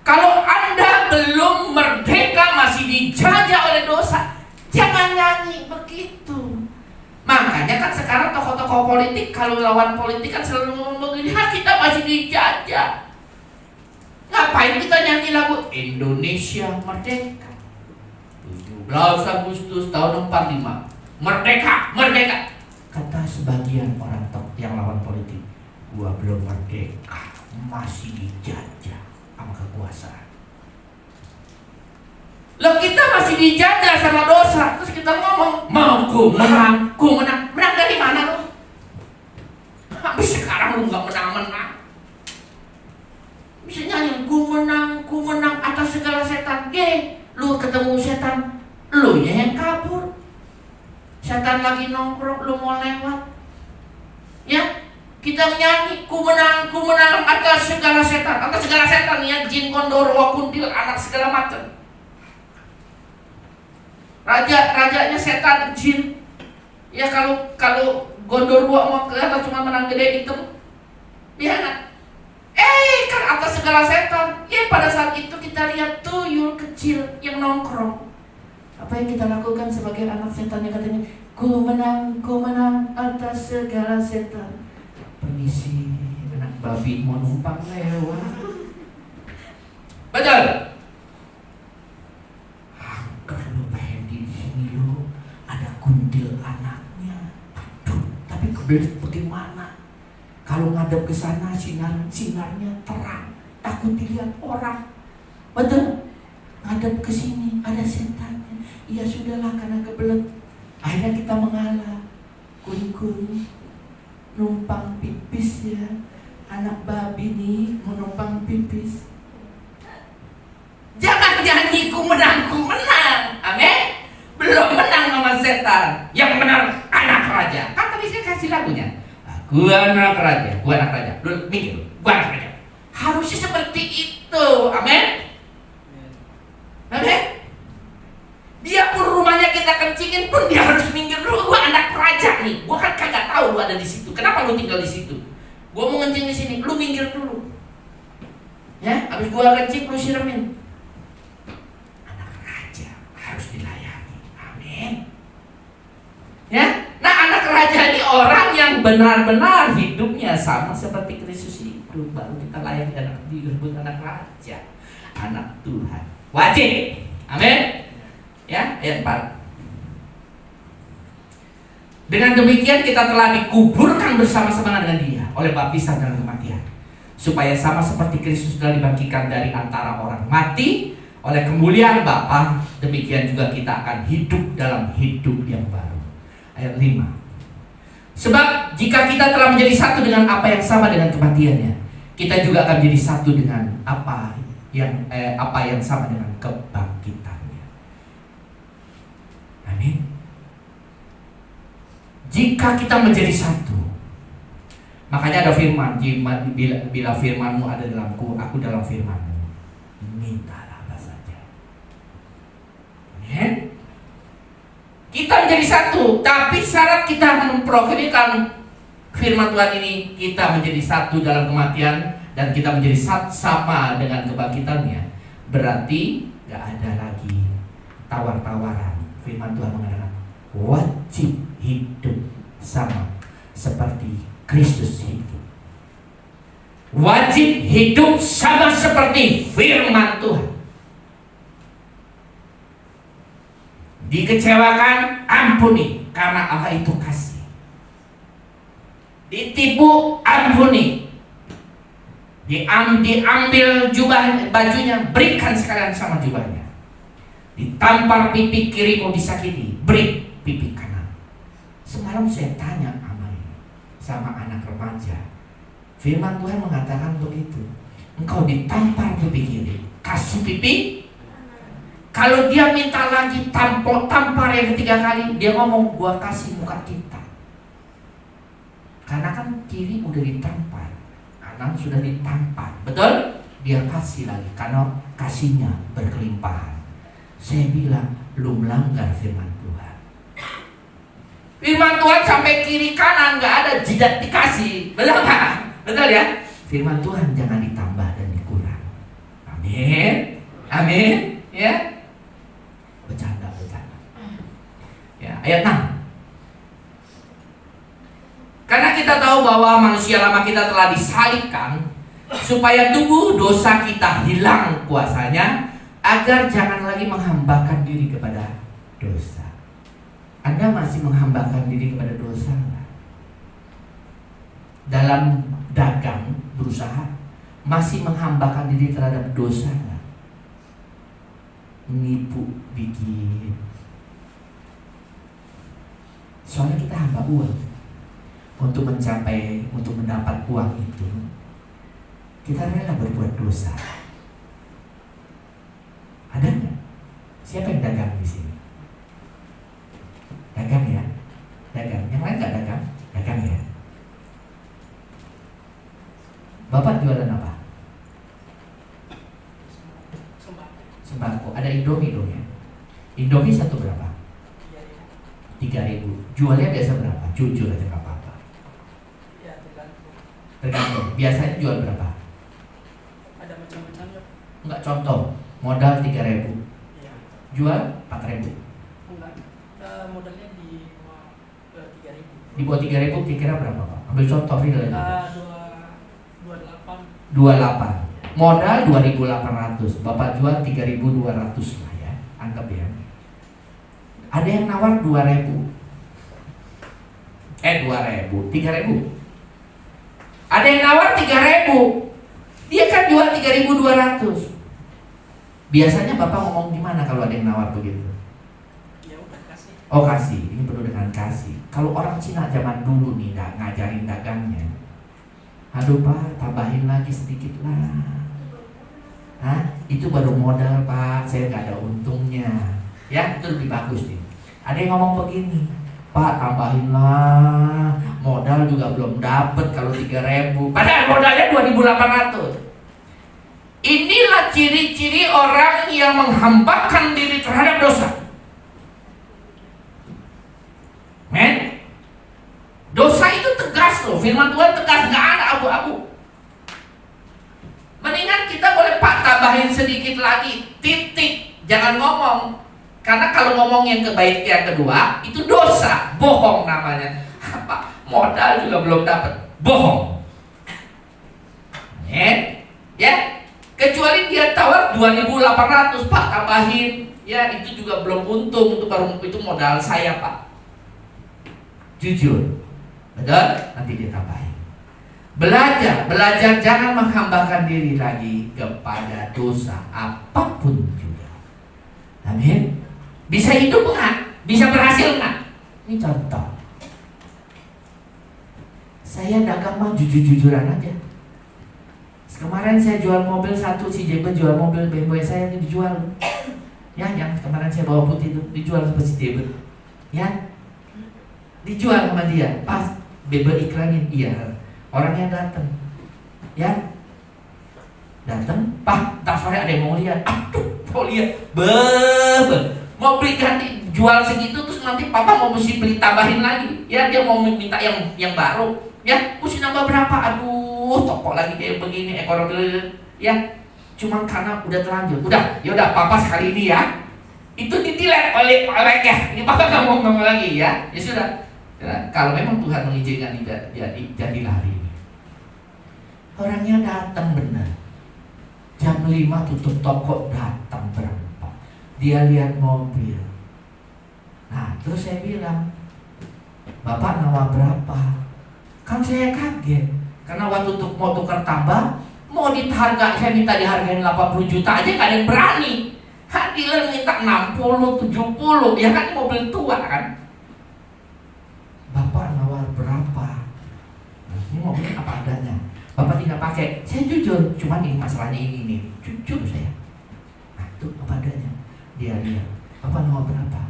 Kalau Anda belum merdeka, masih dijajah oleh dosa, jangan nyanyi begitu. Makanya kan sekarang tokoh-tokoh politik kalau lawan politik kan selalu ngomong begini, kita masih dijajah. Ngapain kita nyanyi lagu Indonesia Merdeka? 17 Agustus tahun 45. Merdeka, merdeka. Kata sebagian orang yang lawan politik, gua belum merdeka, masih dijajah sama kekuasaan. Loh, kita masih dijajah sama dosa. Terus kita ngomong, mau ku menang. Menang dari mana lo? Habis sekarang lu gak menang-menang. Bisa nyanyi, ku menang atas segala setan. Lu ketemu setan, lu yang kabur. Setan lagi nongkrong, lu mau lewat. Ya, kita nyanyi, ku menang atas segala setan. Atas segala setan ya, jin, gondorwo, kuntil, anak segala macam. Rajanya setan, jin. Ya kalau gondorwo mau kelihatan cuma menang gede itu. Ya kan? Kan atas segala setan. Ya pada saat itu kita lihat tuyul kecil yang nongkrong. Apa yang kita lakukan sebagai anak setan yang katanya, ku menang atas segala setan. Permisi, anak babi mau numpang lewat. Betul. Kalau pengen di sini lo ada kuntil anaknya. Aduh, tapi kebelet bagaimana? Kalau ngadep ke sana sinarnya terang, takut dilihat orang. Betul. Ngadep ke sini ada setannya. Ya sudahlah karena kebelet. Akhirnya kita mengalah. Kun numpang pipis ya. Anak babi nih mau numpang pipis. Jangan nyanyi ku menang. Amin. Belum menang sama setan. Yang benar anak raja. Kan tadi saya kasih lagunya. Aku anak raja. Lu mikir, gua anak raja. Harusnya seperti itu. Amin. Amin. Dia pun rumahnya kita kencingin pun dia harus minggir dulu. Gua anak raja nih, gua kan kagak tahu lu ada di situ. Kenapa lu tinggal di situ? Gua mau kencing di sini, lu minggir dulu. Ya, habis gua kencing lu siramin. Anak raja harus dilayani. Amin. Ya, nah anak raja ini orang yang benar-benar hidupnya sama seperti Kristus hidup, baru kita layani anak disebut anak raja, anak Tuhan. Wajib. Amin. Ya, ayat 4. Dengan demikian kita telah dikuburkan bersama-sama dengan Dia oleh baptisan dalam kematian, supaya sama seperti Kristus telah dibangkitkan dari antara orang mati oleh kemuliaan Bapa, demikian juga kita akan hidup dalam hidup yang baru. Ayat 5. Sebab jika kita telah menjadi satu dengan apa yang sama dengan kematiannya, kita juga akan menjadi satu dengan apa yang sama dengan kebangkitannya. Amin. Jika kita menjadi satu, makanya ada firman, bila firmanmu ada dalamku, aku dalam firmanmu, mintalah apa saja. Amin. Kita menjadi satu, tapi syarat kita memproklamasikan firman Tuhan ini, kita menjadi satu dalam kematian dan kita menjadi sama dengan kebangkitannya. Berarti gak ada lagi tawar-tawaran. Firman Tuhan mengatakan wajib hidup sama seperti Kristus hidup. Wajib hidup sama seperti firman Tuhan. Dikecewakan, ampuni, karena Allah itu kasih. Ditipu, ampuni. Diambil bajunya, berikan sekalian sama jubahnya. Ditampar pipi kiri mau disakiti, beri pipi kanan. Semalam saya tanya sama anak remaja, firman Tuhan mengatakan begitu. Engkau ditampar pipi kiri, kasih pipi. Kalau dia minta lagi tampar yang ketiga kali, dia ngomong gua kasih muka kita. Karena kan kiri udah ditampar, kanan sudah ditampar, betul? Dia kasih lagi karena kasihnya berkelimpahan. Saya bilang, lu melanggar firman Tuhan. Firman Tuhan sampai kiri kanan gak ada jidat dikasih, betul gak? Betul ya? Firman Tuhan jangan ditambah dan dikurang. Amin. Amin. Ya. Bercanda. Ya, ayat 6. Karena kita tahu bahwa manusia lama kita telah disalibkan, supaya tubuh dosa kita hilang kuasanya, agar jangan lagi menghambakan diri kepada dosa. Anda masih menghambakan diri kepada dosa enggak? Dalam dagang, berusaha, masih menghambakan diri terhadap dosa enggak? Nipu, bikin. Soalnya kita hamba uang. Untuk mendapat uang itu, kita rela berbuat dosa. Ada nggak? Siapa yang dagang di sini? Dagang ya? Dagang. Yang lain nggak dagang? Dagang ya? Bapak jualan apa? Sembako. Ada Indomie dong ya? Indomie satu berapa? 3.000. Jualnya biasa berapa? Jujur aja nggak apa-apa. Tergantung. Biasanya jual berapa? Ada macam-macam ya. Enggak, contoh. Modal 3.000, Iya. jual 4.000. Enggak. Modalnya di bawah 3.000. Di bawah 3.000 kira-kira berapa Pak? Ambil contoh real aja. 28. 28. Modal 2.800. Bapak jual 3.200 lah ya. Anggap ya. Ada yang nawar 2.000. 3.000. Ada yang nawar 3.000. Dia kan jual 3.200. Biasanya Bapak ngomong gimana kalau ada yang nawar begitu? Ya udah kasih. Oh kasih, ini penuh dengan kasih. Kalau orang Cina zaman dulu nih ngajarin dagangnya, aduh Pak, tambahin lagi sedikit lah. Hah? Itu baru modal Pak, saya nggak ada untungnya. Ya, itu lebih bagus nih. Ada yang ngomong begini, Pak tambahin lah, modal juga belum dapet kalau 3.000. Padahal modalnya 2.800. Inilah ciri-ciri orang yang menghambakan diri terhadap dosa. tegas loh, firman Tuhan tegas, nggak ada abu-abu. Mendingan kita boleh tambahin sedikit lagi, titik, jangan ngomong. Karena kalau ngomong yang kebaik yang kedua itu dosa, bohong namanya. Apa? Modal juga belum dapat, bohong. Ya, kecuali dia tawar 2.800 Pak, tambahin. Ya itu juga belum untung, itu baru itu modal saya Pak. Jujur, betul? Nanti dia tambahin. Belajar jangan menghambakan diri lagi kepada dosa apapun juga. Amin. Bisa hidup nggak? Bisa berhasil nggak? Ini contoh. Saya dagang mah jujur-jujuran aja. Kemarin saya jual mobil satu, si Jebe jual mobil BMW saya ini dijual. Ya, yang kemarin saya bawa putih itu dijual sama si Jebe. Ya, dijual sama dia. Pas Bebe iklanin, iya. Orangnya datang, ya, datang, Pak, tak sore ada yang mau lihat, aduh, mau lihat, mau beli ganti, jual segitu, terus nanti Papa mau mesti beli tambahin lagi, ya, dia mau minta yang baru, ya, mesti nambah berapa, aduh, toko lagi kayak begini, ekonomi, ya, cuman karena udah terlanjur, yaudah, Papa sekali ini ya, itu ditilet oleh ya, ini Papa nggak mau ngomong lagi, ya sudah, ya, kalau memang Tuhan mengizinkan jadilah hari ini. Orangnya datang benar. Jam 5 tutup toko, datang berempat. Dia lihat mobil. Nah, terus saya bilang, Bapak nawar berapa? Kan saya kaget. Karena waktu mau tukar tambah, mau diharga, saya minta dihargain 80 juta aja gak ada yang berani. Dealer minta 60, 70, ya kan mobil tua kan. Bapak nawar berapa? Nah, ini mobilnya apa adanya. Bapak tinggal pakai, saya jujur, cuman ini masalahnya ini, jujur saya. Nah itu apa adanya. Dia lihat, Bapak nawar berapa?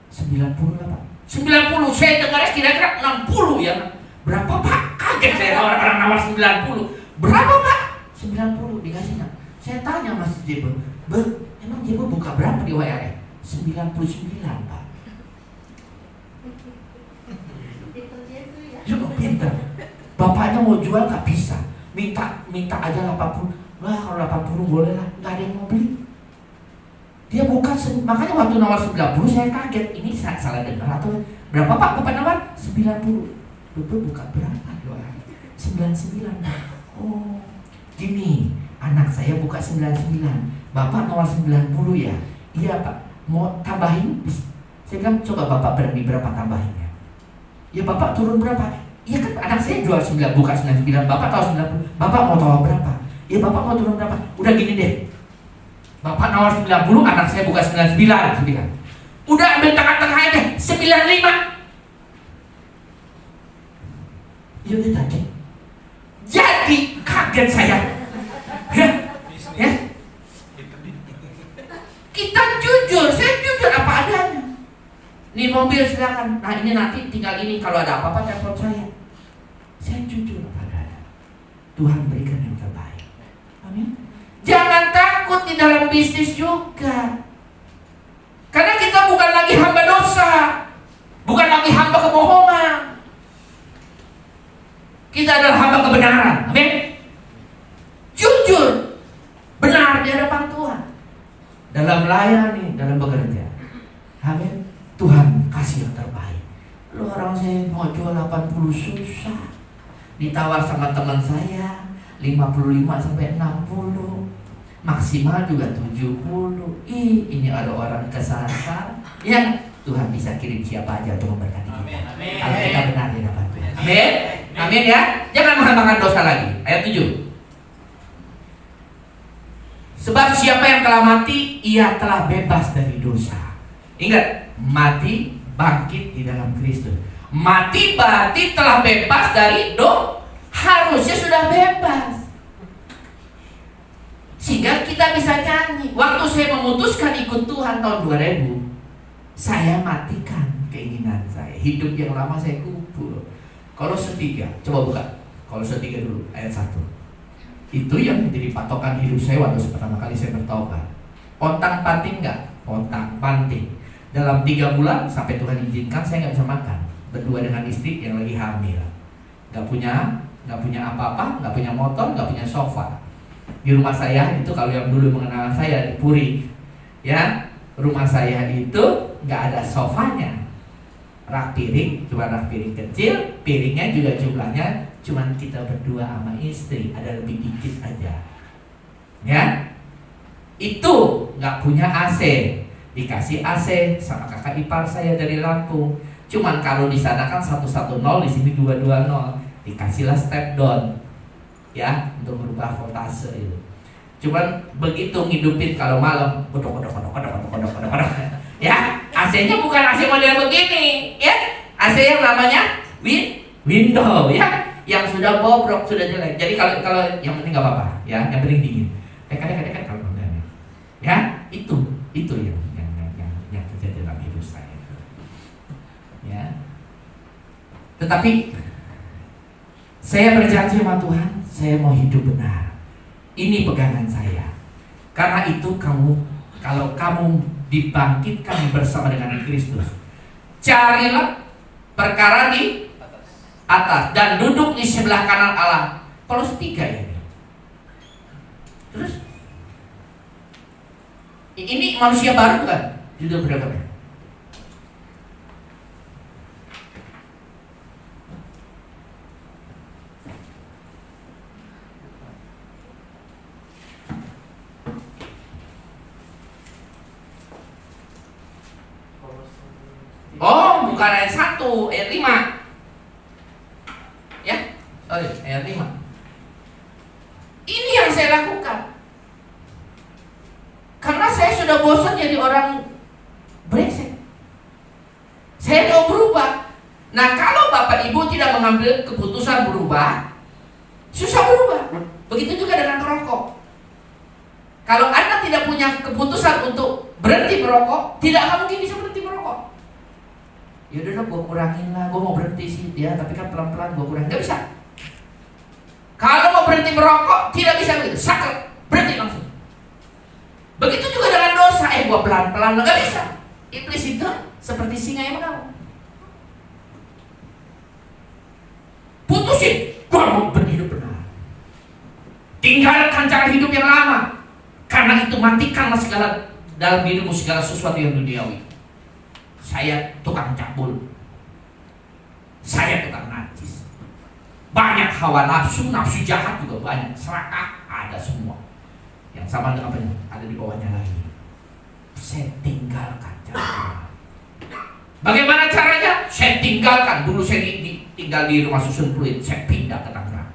90 lah Pak. 90, saya dengarnya kira-kira 60 ya. Berapa Pak? Kaget saya orang nawar 90. Berapa Pak? 90, dikasih nak. Saya tanya Mas Jebo, emang Jebo buka berapa di WR? 99 Pak. Juga pintar. Bapaknya mau jual nggak bisa, minta aja 80. Wah kalau 80 boleh lah, nggak ada yang mau beli. Dia buka, makanya waktu nawar 90 saya kaget. Ini saya salah dengar atau berapa Pak Bapak nawar? 90. Bapak buka berapa doa? 99. Oh gini, anak saya buka 99, Bapak nawar 90 ya? Iya Pak, mau tambahin? Saya bilang coba Bapak berani berapa tambahinnya? Ya Bapak turun berapa? Iya kan anak saya jual 9, buka 99, Bapak tahu 90, Bapak mau tahu berapa? Iya Bapak mau turun berapa? Udah gini deh, Bapak nawar 90, anak saya buka 99, udah ambil tengah-tengah aja, 95. Iya udah tadi. Jadi kaget saya. Ya. Kita jujur, saya jujur apa adanya. Ini mobil silakan. Nah ini nanti tinggal ini, kalau ada apa-apa telepon saya. Saya jujur pada Tuhan berikan yang terbaik. Amin. Jangan takut di dalam bisnis juga. Karena kita bukan lagi hamba dosa, bukan lagi hamba kebohongan. Kita adalah hamba kebenaran. Amin. Jujur, benar di hadapan Tuhan. Dalam melayani, dalam bekerja. Amin. Tuhan kasih yang terbaik. Lu orang saya mau jual 80 susah. Ditawar sama teman saya 55 sampai 60. Maksimal juga 70. Ini ada orang kesasar yang Tuhan bisa kirim siapa aja untuk memberkati kita. Kalau kita benar di hadapan Tuhan. Amin. Amin ya. Jangan menghambakan dosa lagi. Ayat 7. Sebab siapa yang telah mati, ia telah bebas dari dosa. Ingat, mati bangkit di dalam Kristus. Mati berarti telah bebas dari dosa. Harusnya sudah bebas. Sehingga kita bisa nyanyi. Waktu saya memutuskan ikut Tuhan tahun 2000, saya matikan keinginan saya. Hidup yang lama saya kubur. Kolose 3, coba buka Kolose 3 dulu ayat 1. Itu yang menjadi patokan hidup saya waktu pertama kali saya bertobat. Pontang panting enggak? Pontang panting. Dalam 3 bulan sampai Tuhan izinkan saya nggak bisa makan. Berdua dengan istri yang lagi hamil. nggak punya apa-apa, nggak punya motor, nggak punya sofa. Di rumah saya itu, kalau yang dulu mengenal saya di Puri, ya, rumah saya itu nggak ada sofanya. Rak piring, cuma rak piring kecil, piringnya juga jumlahnya cuma kita berdua sama istri, ada lebih dikit aja. Ya, itu nggak punya AC, dikasih AC sama kakak ipar saya dari Lampung. Cuman kalau di sana kan 110, di sini 220, dikasihlah step down, ya, untuk merubah voltase itu. Cuman begitu ngidupin kalau malam, kodok, ya, AC-nya bukan AC model begini, ya, AC yang namanya window, ya, yang sudah bobrok, sudah jelek. Jadi kalau yang penting nggak apa-apa, ya, yang penting dingin. Dekat kalau problemnya, ya, itu yang terjadi dalam hidup saya, ya. Tetapi saya berjanji sama Tuhan, saya mau hidup benar. Ini pegangan saya. Karena itu kalau kamu dibangkitkan bersama dengan Kristus, carilah perkara di atas dan duduk di sebelah kanan Allah. Kolose 3 ini. Terus ini manusia baru bukan? Judul beragama. Oh, bukan ayat 1, ayat 5. Ya, sorry, ayat 5. Ini yang saya lakukan. Karena saya sudah bosan jadi orang brengsek. Saya mau berubah. Nah, kalau Bapak Ibu tidak mengambil keputusan berubah, susah berubah. Begitu juga dengan merokok. Kalau Anda tidak punya keputusan untuk berhenti merokok, tidak akan mungkin bisa berhenti merokok. Ya udah, gue kurangin lah, gue mau berhenti sih, ya, tapi kan pelan-pelan gue kurangin, nggak bisa. Kalau mau berhenti merokok, tidak bisa begitu, saklek, berhenti langsung. Begitu juga dengan dosa, gue pelan-pelan, nggak bisa. Iblis itu seperti singa yang mengamuk. Putusin, gue mau berhidup benar. Tinggalkan cara hidup yang lama, karena itu matikanlah segala dalam dirimu segala sesuatu yang duniawi. Saya tukang cabul, saya tukang najis, banyak hawa nafsu jahat juga banyak, serakah ada semua. Yang sama dengan apa? Ada di bawahnya lagi. Saya tinggalkan cara. Bagaimana caranya? Saya tinggalkan. Dulu saya tinggal di rumah susun Pluit, saya pindah ke Tangerang.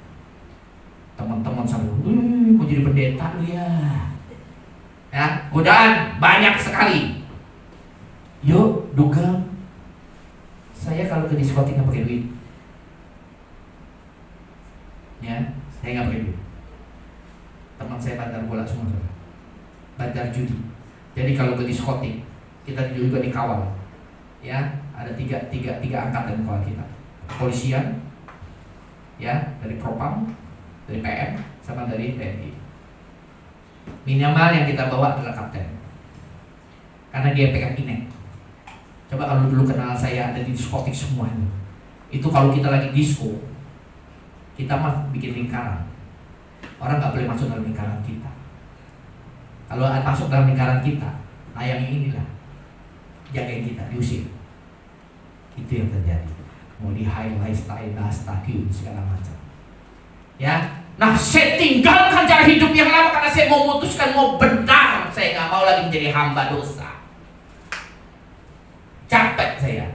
Teman-teman sambil, kok jadi pendeta lu ya? Ya, godaan banyak sekali. Yuk, dugem. Saya kalau ke diskotik nggak pakai duit. Ya, saya nggak pakai duit. Teman saya bandar bola semua, bandar judi. Jadi kalau ke diskotik, kita juga dikawal. Ya, ada tiga angkatan kawal kita. Kepolisian, ya, dari Propam, dari PM, sama dari TNI. Minimal yang kita bawa adalah kapten, karena dia pegang inek. Coba kalau dulu kenal saya ada di diskotik semuanya. Itu kalau kita lagi disco, kita mah bikin lingkaran. Orang nggak boleh masuk dalam lingkaran kita. Kalau masuk dalam lingkaran kita, nah yang inilah jagain kita, diusir. Itu yang terjadi. Mau di highlight, stadium segala macam. Ya, nah saya tinggalkan cara hidup yang lama karena saya mau memutuskan mau benar. Saya nggak mau lagi menjadi hamba dosa. Capek saya.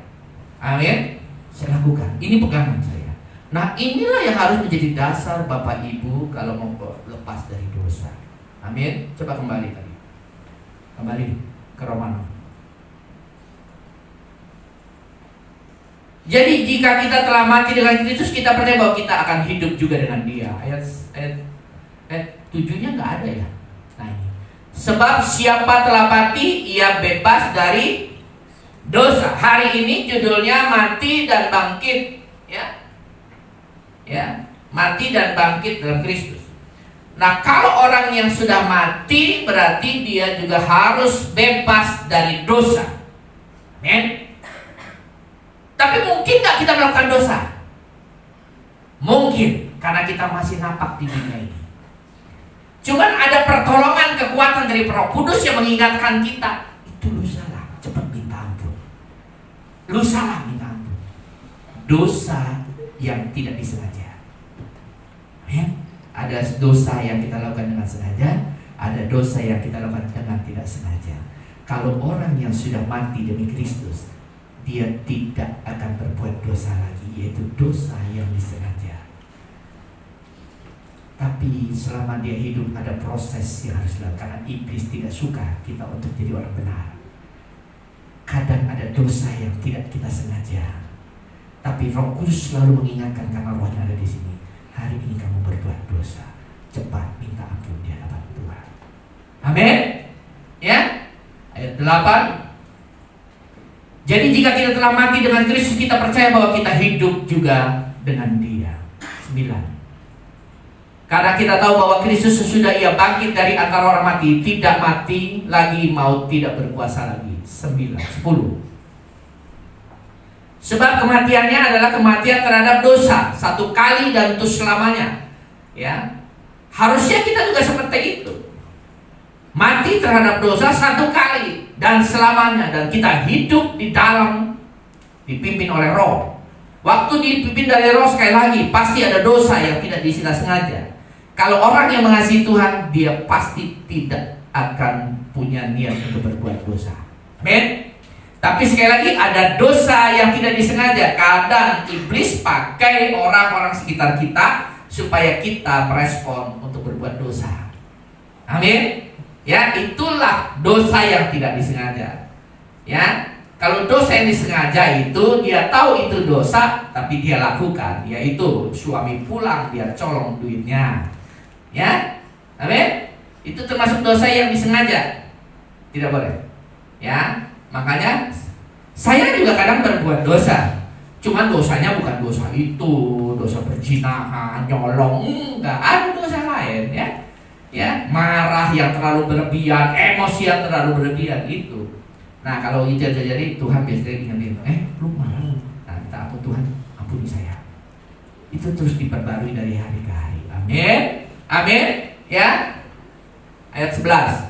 Amin. Saya lakukan. Ini pegangan saya. Nah, inilah yang harus menjadi dasar Bapak Ibu kalau mau lepas dari dosa. Amin. Coba kembali tadi. Kembali ke Roma. Jadi jika kita telah mati dengan Kristus, kita percaya bahwa kita akan hidup juga dengan Dia. Ayat 7-nya nggak ada ya. Nah, ini. Sebab siapa telah mati, ia bebas dari dosa. Hari ini judulnya mati dan bangkit, ya, mati dan bangkit dalam Kristus. Nah, kalau orang yang sudah mati berarti dia juga harus bebas dari dosa. Amen. Tapi mungkin nggak kita melakukan dosa? Mungkin karena kita masih napak di dunia ini. Cuman ada pertolongan kekuatan dari Roh Kudus yang mengingatkan kita, itu lu salah, cepat minta ampun. Lu salah, minta ampun. Dosa yang tidak disengaja. Ya? Ada dosa yang kita lakukan dengan sengaja, ada dosa yang kita lakukan dengan tidak sengaja. Kalau orang yang sudah mati demi Kristus, dia tidak akan berbuat dosa lagi, yaitu dosa yang disengaja. Tapi selama dia hidup ada proses yang harus dilakukan, karena iblis tidak suka kita untuk jadi orang benar. Kadang ada dosa yang tidak kita sengaja, tapi Roh Kudus selalu mengingatkan karena Rohnya ada di sini. Hari ini kamu berbuat dosa, cepat minta ampun di hadapan Tuhan. Amin. Ya. Ayat 8. Jadi jika kita telah mati dengan Kristus, kita percaya bahwa kita hidup juga dengan Dia. 9. Karena kita tahu bahwa Kristus sesudah Ia bangkit dari antara orang mati, tidak mati lagi, maut tidak berkuasa lagi. 10. Sebab kematiannya adalah kematian terhadap dosa, satu kali dan untuk selamanya. Ya, harusnya kita juga seperti itu. Mati terhadap dosa satu kali dan selamanya, dan kita hidup di dalam dipimpin oleh Roh. Waktu dipimpin dari Roh, sekali lagi pasti ada dosa yang tidak sengaja. Kalau orang yang mengasihi Tuhan, dia pasti tidak akan punya niat untuk berbuat dosa. Amin. Tapi sekali lagi ada dosa yang tidak disengaja. Kadang iblis pakai orang-orang sekitar kita supaya kita merespon untuk berbuat dosa. Amin. Ya, itulah dosa yang tidak disengaja. Ya, kalau dosa yang disengaja itu dia tahu itu dosa tapi dia lakukan, yaitu suami pulang dia colong duitnya. Ya, amin. Itu termasuk dosa yang disengaja. Tidak boleh. Ya, makanya saya juga kadang berbuat dosa. Cuman dosanya bukan dosa itu, dosa perzinahan, nyolong, enggak, ada dosa lain ya. Ya, marah yang terlalu berlebihan, emosi yang terlalu berlebihan itu. Nah, kalau itu terjadi, Tuhan biasanya ingetin, lu marah. Nah, minta ampun Tuhan, ampuni saya. Itu terus diperbarui dari hari ke hari. Amin. Amin. Ya. Ayat 11.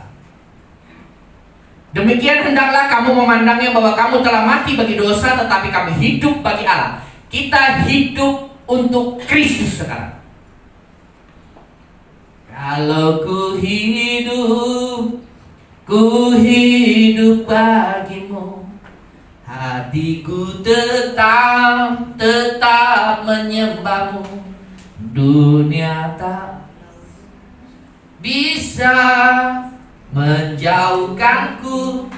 Demikian hendaklah kamu memandangnya bahwa kamu telah mati bagi dosa, tetapi kamu hidup bagi Allah. Kita hidup untuk Kristus sekarang. Kalau ku hidup bagimu, hatiku tetap menyembahmu. Dunia tak bisa menjauhkanku.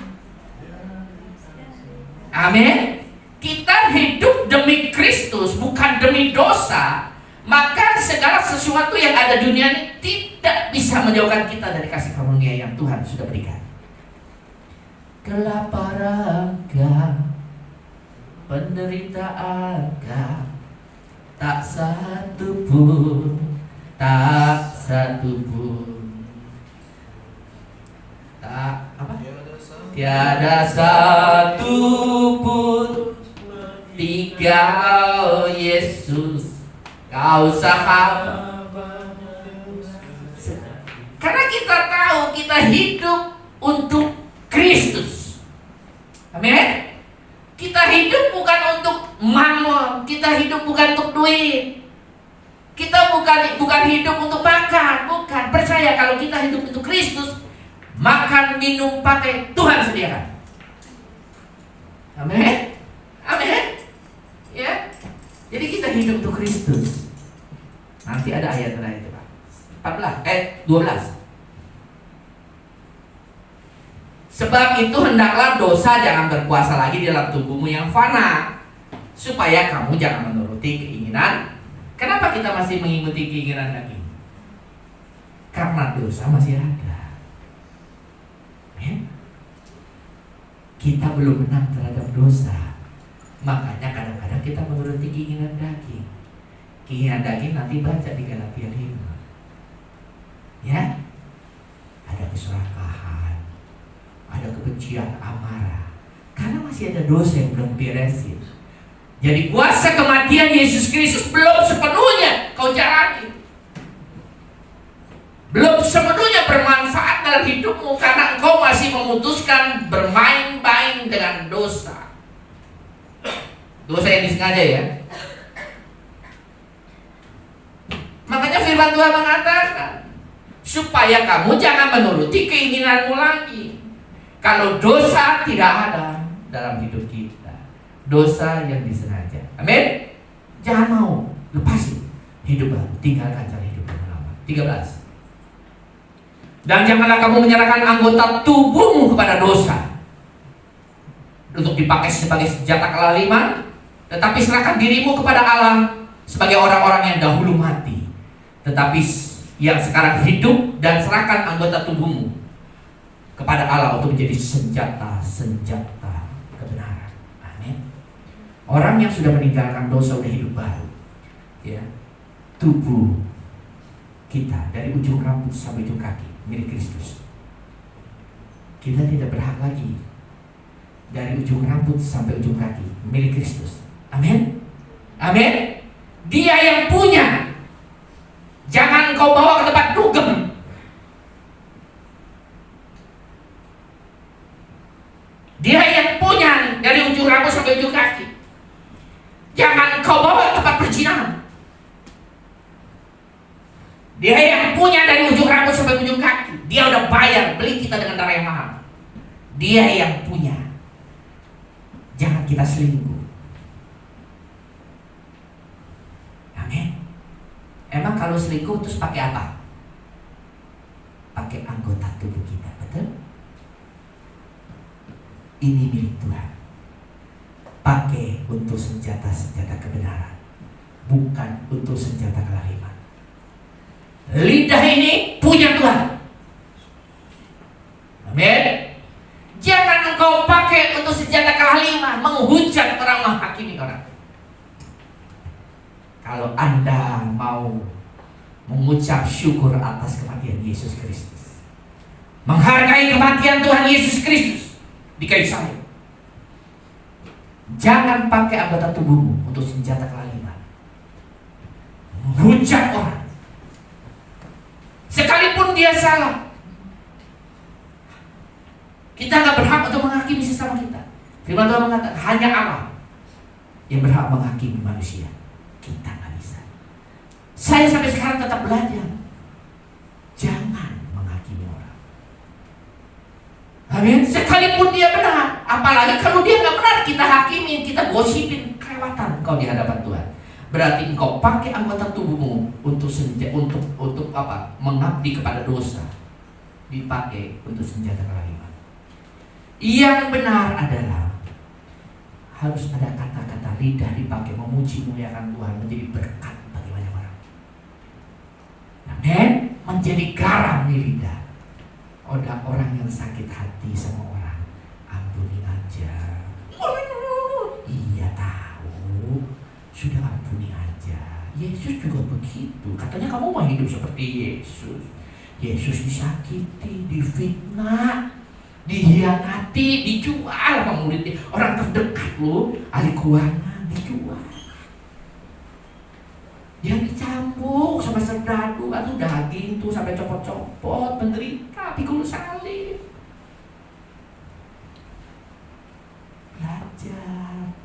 Amin. Kita hidup demi Kristus, bukan demi dosa. Maka segala sesuatu yang ada di dunia ini tidak bisa menjauhkan kita dari kasih karunia yang Tuhan sudah berikan. Kelaparan kah, penderitaan kah, tak satu pun, tak tiada satu pun, Engkau Yesus, Kau sahabat. Karena kita tahu kita hidup untuk Kristus. Amin. Kita hidup bukan untuk mamon, kita hidup bukan untuk duit. Kita bukan hidup untuk makan, bukan. Percaya kalau kita hidup untuk Kristus, makan, minum, pakai Tuhan sediakan. Amin. Amin. Ya. Jadi kita hidup untuk Kristus. Nanti ada ayat terakhir itu, Pak. 12. Sebab itu hendaklah dosa jangan berkuasa lagi dalam tubuhmu yang fana, supaya kamu jangan menuruti keinginan. Kenapa kita masih mengikuti keinginan daging? Karena dosa masih ada. Kita belum menang terhadap dosa. Makanya kadang-kadang kita menuruti keinginan daging. Keinginan daging nanti baca di Galatia 5. Ya, ada keserakahan, ada kebencian, amarah. Karena masih ada dosa yang belum beresin. Jadi kuasa kematian Yesus Kristus belum sepenuhnya kau jalani, belum sepenuhnya bermanfaat dalam hidupmu karena engkau masih memutuskan bermain-main dengan dosa. Dosa yang disengaja ya. Makanya firman Tuhan mengatakan supaya kamu jangan menuruti keinginanmu lagi. Kalau dosa tidak ada dalam hidup kita, dosa yang disengaja. Amin. Jangan mau lepasin hidup baru, tinggalkan cara hidup yang lama. 13. Dan janganlah kamu menyerahkan anggota tubuhmu kepada dosa untuk dipakai sebagai senjata kelaliman, tetapi serahkan dirimu kepada Allah sebagai orang-orang yang dahulu mati, tetapi yang sekarang hidup, dan serahkan anggota tubuhmu kepada Allah untuk menjadi senjata-senjata kebenaran. Amin. Orang yang sudah meninggalkan dosa sudah hidup baru. Ya, tubuh kita dari ujung rambut sampai ujung kaki milik Kristus. Kita tidak berhak lagi dari ujung rambut sampai ujung kaki milik Kristus. Amin. Amin. Dia yang punya. Jangan kau bawa ke tempat dugem. Dia yang punya dari ujung rambut sampai ujung kaki. Jangan kau bawa ke tempat perzinahan. Dia yang punya dari ujung rambut sampai ujung kaki. Dia udah bayar, beli kita dengan darah yang mahal. Dia yang punya. Jangan kita selingkuh. Amin. Emang kalau selingkuh terus pakai apa? Pakai anggota tubuh kita, betul? Ini milik Tuhan. Pakai untuk senjata-senjata kebenaran, bukan untuk senjata kelaliman. Lidah ini punya Tuhan. Amin. Jangan engkau pakai untuk senjata kelaliman, menghujat orang, menghakimi orang. Kalau Anda mau mengucap syukur atas kematian Yesus Kristus, menghargai kematian Tuhan Yesus Kristus di kayu salib, jangan pakai anggota tubuhmu untuk senjata kelaliman, menghujat orang. Sekalipun dia salah, kita nggak berhak untuk menghakimi sesama kita. Firman Tuhan mengatakan hanya Allah yang berhak menghakimi manusia. Kita nggak bisa. Saya sampai sekarang tetap belajar. Jangan menghakimi orang. Amin. Sekalipun dia benar, apalagi kalau dia nggak benar, kita hakimin, kita gosipin, kelewatan kau di hadapan Tuhan. Berarti engkau pakai anggota tubuhmu untuk apa? Mengabdi kepada dosa. Dipakai untuk senjata kelaliman. Yang benar adalah harus ada kata-kata lidah dipakai memuji muliakan Tuhan, menjadi berkat bagi banyak orang. Dan menjadi garam di lidah. Ada orang yang sakit hati sama orang, ampuni aja. Iya tahu, sudah ampuni aja. Yesus juga begitu. Katanya kamu mau hidup seperti Yesus. Yesus disakiti, difitnah, dihianati, dijual sama muridnya. Orang terdekat lo, ahli keuangan, dijual. Dia dicambuk sama serdadu, atau daging tuh sampai copot-copot, menderita, pikul salib. Belajar.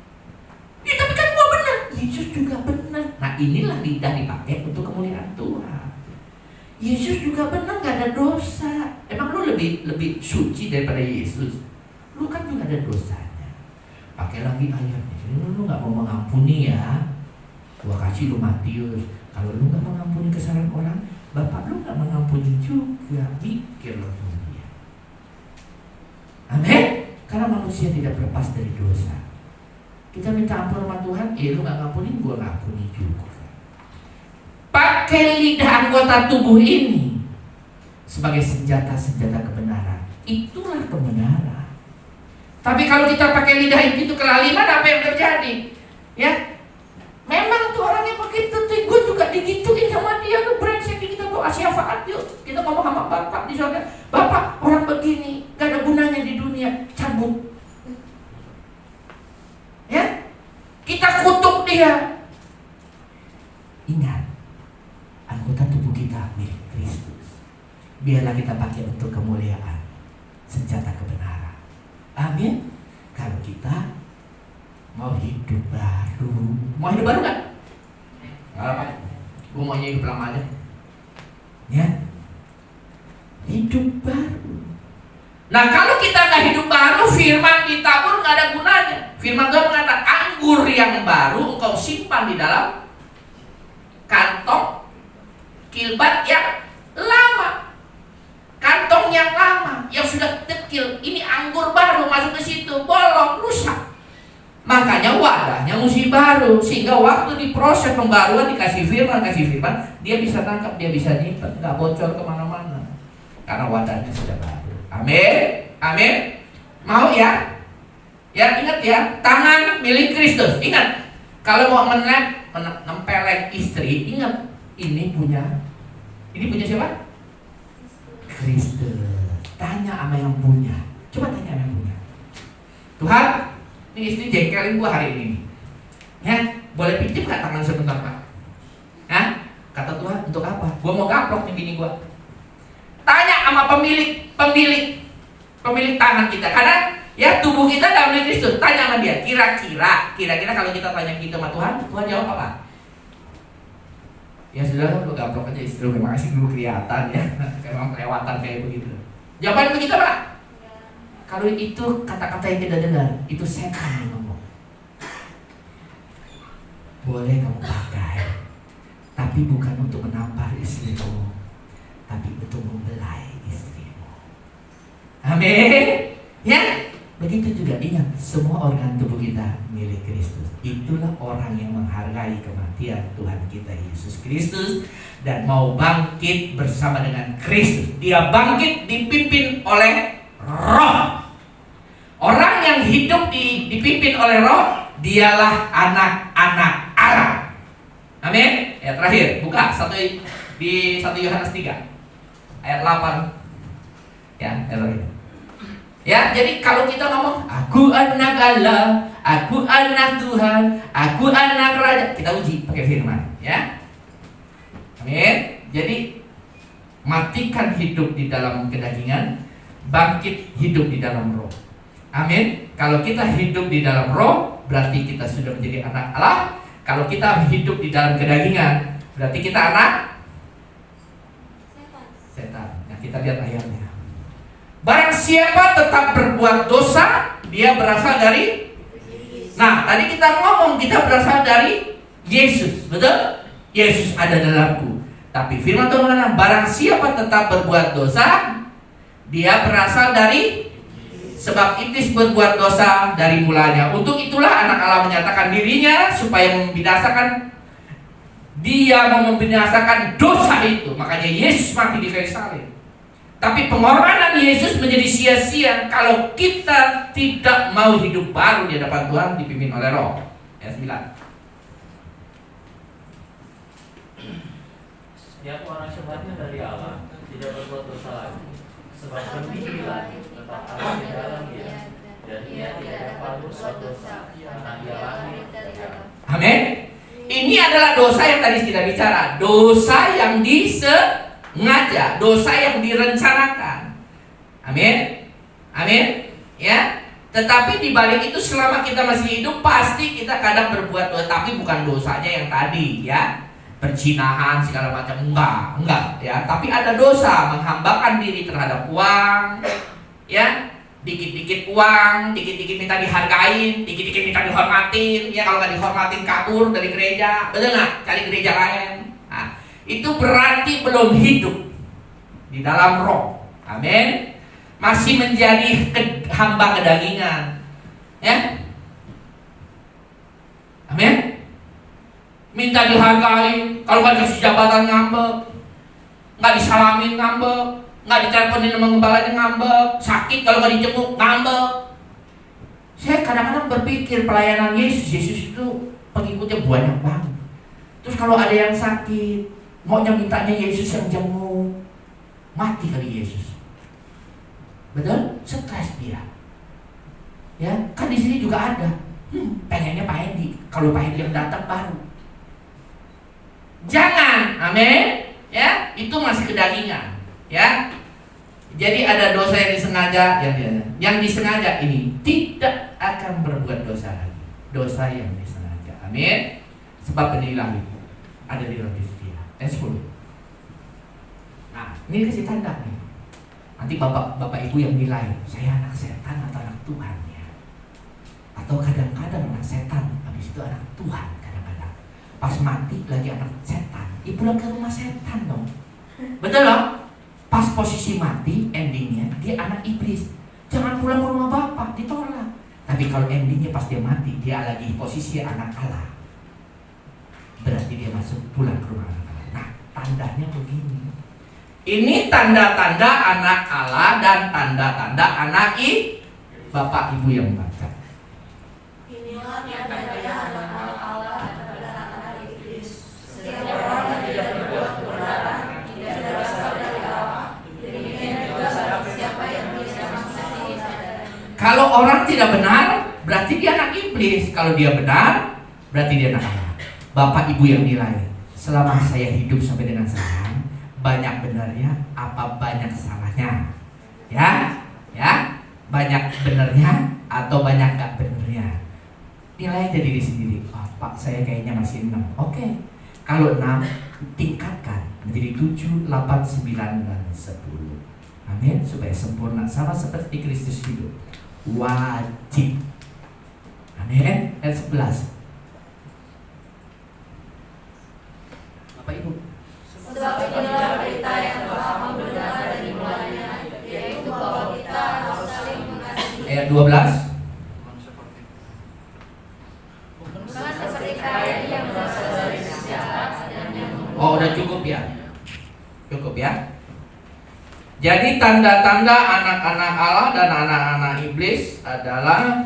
Ya tapi kan gua benar, Yesus juga benar. Nah inilah lidah dipakai untuk kemuliaan Tuhan. Yesus juga benar, gak ada dosa. Emang lu lebih suci daripada Yesus? Lu kan juga ada dosanya. Pakai lagi ayatnya. Lu gak mau mengampuni ya, gua kasih lu Matius. Kalau lu gak mengampuni kesalahan orang, Bapak lu gak mengampuni juga. Mikir lu dia. Amin. Karena manusia tidak berlepas dari dosa. Kita minta ampun sama Tuhan, lu gak ngampunin, gua ngampuni juga. Pakai lidah anggota tubuh ini sebagai senjata-senjata kebenaran. Itulah kebenaran. Tapi kalau kita pakai lidah itu kelaliman, apa yang terjadi? Ya, memang tuh orangnya begitu tuh. Gue juga digituin sama dia tuh, brengsek. Kita bawa syafaat yuk. Kita ngomong sama Bapak di surga. Bapak, orang begini gak ada gunanya di dunia, cabut. Ya, kita anggota tubuh kita milik Kristus. Biarlah kita pakai untuk kemuliaan, senjata kebenaran. Amin. Kalau kita mau hidup baru, mau hidup baru kan? Nggak apa, gue maunya hidup lama aja. Ya, hidup baru. Nah, kalau kita nggak hidup baru, firman kita pun nggak ada gunanya. Firman Tuhan mengatakan, anggur yang baru engkau simpan di dalam kantong kilbat yang lama. Kantong yang lama, yang sudah kecil, ini anggur baru masuk ke situ, bolong, rusak. Makanya wadahnya mesti baru, sehingga waktu diproses pembaruan dikasih firman, dia bisa tangkap, dia bisa nyimpan, nggak bocor kemana-mana, karena wadahnya sudah baru. Amin, amin. Mau ya? Ya ingat ya, tangan milik Kristus. Ingat, kalau mau nempeleng istri, ingat ini punya siapa? Kristus. Tanya sama yang punya. Coba tanya sama yang punya. Tuhan, ini istri jengkelin gua hari ini. Ya, boleh pinjam gak tangan sebentar, Pak? Hah? Kata Tuhan, untuk apa? Gua mau gaplok nih bini gua. Tanya sama pemilik tangan kita. Karena ya tubuh kita gak milik Kristus. Tanya sama dia, kira-kira kalau kita tanya gitu sama Tuhan jawab apa? Ya sudah, lu gaplok aja istri, terima kasih dulu kelihatan ya. Memang kelewatan kayak begitu. Jawaban kita Pak? Kalau itu kata-kata yang kita dengar, itu setan yang ngomong. Boleh kamu pakai, tapi bukan untuk menampar istrimu, tapi untuk membelai istrimu. Amin. Ya, begitu juga ingat, semua organ tubuh kita milik Kristus. Itulah orang yang menghargai kematian Tuhan kita Yesus Kristus dan mau bangkit bersama dengan Kristus. Dia bangkit dipimpin oleh Roh. Orang yang hidup dipimpin oleh Roh, dialah anak-anak Allah. Amin. Ya terakhir, buka di 1 Yohanes 3 ayat 8. Ya, terakhir. Ya, jadi kalau kita ngomong aku anak Allah, aku anak Tuhan, aku anak Raja, kita uji pakai firman, ya. Amin. Jadi matikan hidup di dalam kedagingan, bangkit hidup di dalam Roh. Amin. Kalau kita hidup di dalam Roh, berarti kita sudah menjadi anak Allah. Kalau kita hidup di dalam kedagingan, berarti kita anak setan. Nah, kita lihat ayatnya. Barang siapa tetap berbuat dosa, dia berasal dari. Nah, tadi kita ngomong kita berasal dari Yesus, betul? Yesus ada dalamku. Tapi firman Tuhan mengatakan, barang siapa tetap berbuat dosa, dia berasal dari. Sebab iblis berbuat dosa dari mulanya. Untuk itulah anak Allah menyatakan dirinya supaya membinasakan. Dia mau membinasakan dosa itu. Makanya Yesus mati di kayu salib. Tapi pengorbanan Yesus menjadi sia-sia kalau kita tidak mau hidup baru di hadapan Tuhan dipimpin oleh Roh. Ayat 9. Setiap orang sebenarnya dari Allah tidak berbuat dosa lagi, sebab pemilihan tetap ada di dalam dia, dan ia tidak dapat berbuat dosa karena dia lahir dari Allah. Amin. Ini adalah dosa yang tadi kita bicara, dosa yang disengaja, dosa yang direncanakan. Amin. Amin. Ya. Tetapi di balik itu selama kita masih hidup pasti kita kadang berbuat dosa, tapi bukan dosanya yang tadi ya. Perzinahan segala macam enggak ya, tapi ada dosa menghambakan diri terhadap uang ya, dikit-dikit uang, dikit-dikit minta dihargain, dikit-dikit minta dihormatin ya, kalau nggak dihormatin kabur dari gereja, betul nggak? Cari gereja lain. Nah, itu berarti belum hidup di dalam Roh. Amin. Masih menjadi hamba kedagingan ya. Amin. Minta dihargai, kalau nggak dikasih jabatan ngambek, nggak disalamin ngambek, nggak diteleponin sama gembalanya ngambek, sakit kalau nggak dijenguk ngambek. Saya kadang-kadang berpikir pelayanan Yesus itu pengikutnya banyak banget. Terus kalau ada yang sakit, maunya mintanya Yesus yang jenguk, mati kali Yesus. Betul? Stres dia. Ya, kan di sini juga ada. Pengennya Pak Hendi, kalau Pak Hendi yang datang baru. Jangan, amin. ya, itu masih kedagingan, ya. Jadi ada dosa yang disengaja, yang disengaja ini tidak akan berbuat dosa lagi. Dosa yang disengaja. Amin. Sebab benih ilahi ada di roti setia. Ayat 10. Nah, ini kasih tanda nih. Nanti bapak ibu yang nilai, saya anak setan atau anak Tuhan ya. Atau kadang-kadang anak setan, habis itu anak Tuhan kadang-kadang. Pas mati lagi anak setan, pulang ke rumah setan dong. Betul loh? Pas posisi mati, endingnya dia anak iblis. Jangan pulang ke rumah bapak, ditolak. Tapi kalau endingnya pas dia mati, dia lagi posisi anak Allah, berarti dia masuk pulang ke rumah Allah. Nah, tandanya begini. Ini tanda-tanda anak Allah dan tanda-tanda anak bapak ibu yang baca. Inilah tanda-tanda anak Allah dan anak iblis. Setiap orang yang tidak berbuat kebenaran tidak berasal dari Allah. Demikian juga barang siapa yang tidak mengasihi saudara. Kalau orang tidak benar, berarti dia anak iblis. Kalau dia benar, berarti dia anak Allah. Bapak ibu yang nilai, selama saya hidup sampai dengan sekarang, banyak benarnya apa banyak salahnya? Ya, banyak benarnya atau banyak gak benarnya? Nilai dari diri sendiri. Oh, Pak, saya kayaknya masih 6. Oke. Kalau 6, tingkatkan menjadi 7, 8, 9, dan 10. Amin. Supaya sempurna sama seperti Kristus hidup. Wajib. Amin. Ayat 11. Bapak Ibu. Sebab inilah berita yang telah kamu dengar dari mulanya, yaitu bahwa kita harus saling mengasihi. Ayat 12. Bukan seperti kain yang berasal dari sejahat dan yang Oh, udah cukup ya? Cukup ya? Jadi tanda-tanda anak-anak Allah dan anak-anak iblis adalah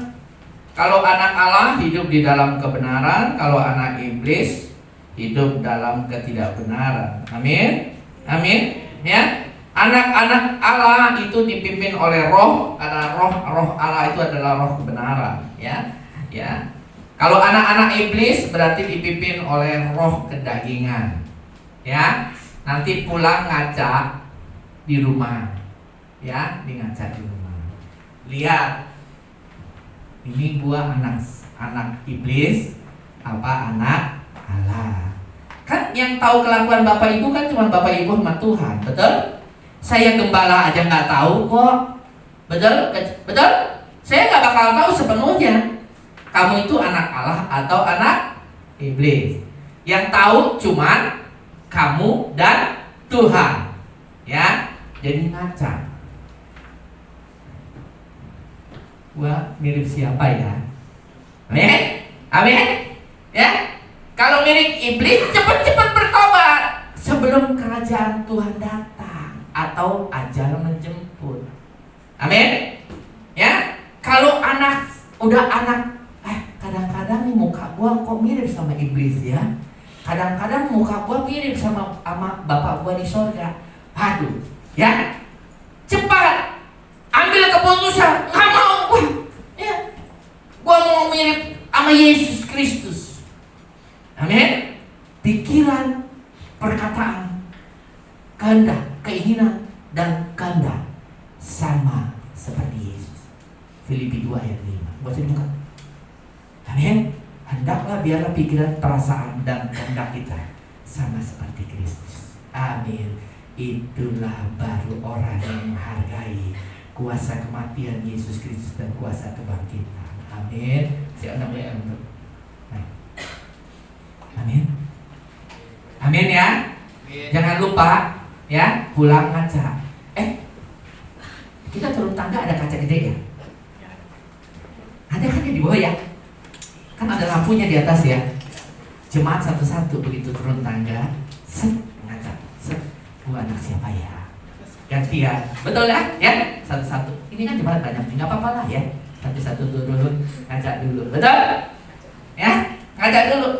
kalau anak Allah hidup di dalam kebenaran, kalau anak iblis hidup dalam ketidakbenaran. Amin. Amin. Ya. Anak-anak Allah itu dipimpin oleh roh, karena roh Allah itu adalah roh kebenaran, ya. Ya. Kalau anak-anak iblis berarti dipimpin oleh roh kedagingan. Ya. Nanti pulang ngaca di rumah. Ya, di ngaca di rumah. Lihat. Ini gua anak iblis apa anak Allah. Kan yang tahu kelakuan bapak ibu kan cuma bapak ibu sama Tuhan, betul? Saya gembala aja nggak tahu kok, betul? Betul? Saya nggak bakal tahu sepenuhnya. Kamu itu anak Allah atau anak iblis. Yang tahu cuma kamu dan Tuhan, ya. Jadi ngaca. Gua mirip siapa ya? Amin, amin, ya. Kalau mirip iblis, cepat-cepat bertobat sebelum kerajaan Tuhan datang atau ajal menjemput. Amin. Ya. Kalau udah anak, kadang-kadang nih muka gua kok mirip sama iblis ya. Kadang-kadang muka gua mirip sama bapak gua di surga. Aduh, ya. Cepat ambil keputusan. Nggak mau gua. Ya. Gua mau mirip sama Yesus Kristus. Amin. Pikiran, perkataan, kehendak, keinginan, dan kehendak sama seperti Yesus. Filipi 2 ayat 5. Baca buka. Amin. Hendaklah biarlah pikiran, perasaan, dan kehendak kita sama seperti Kristus. Amin. Itulah baru orang yang menghargai kuasa kematian Yesus Kristus dan kuasa kebangkitan. Amin. Siapa namanya? Amin. Amin ya. Jangan lupa ya, pulang ngaca. Kita turun tangga ada kaca gede ya? Ada kan di bawah ya? Kan ada lampunya di atas ya. Jemaat satu-satu begitu turun tangga, set ngaca. Set. Gua anak siapa ya? Gantian. Betul ya? Ya, satu-satu. Ini kan jemaat banyak, enggak apa-apa lah ya. Satu-satu turun, ngaca dulu. Betul? Ya? Ngaca dulu.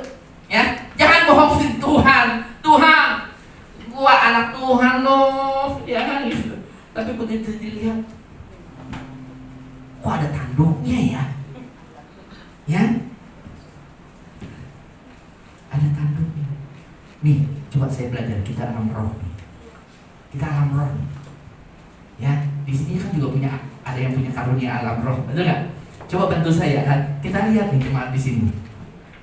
Ya, jangan bohongin Tuhan. Tuhan, gua anak Tuhan loh, ya kan gitu. Tapi begitu dilihat, kok ada tanduknya ya? Ya, ada tanduknya. Nih, coba saya belajar, kita ambil alam roh. Kita alam roh. Ya, di sini kan juga punya, ada yang punya karunia alam roh, betul nggak? Coba bantu saya kan, kita lihat nih jemaat di sini.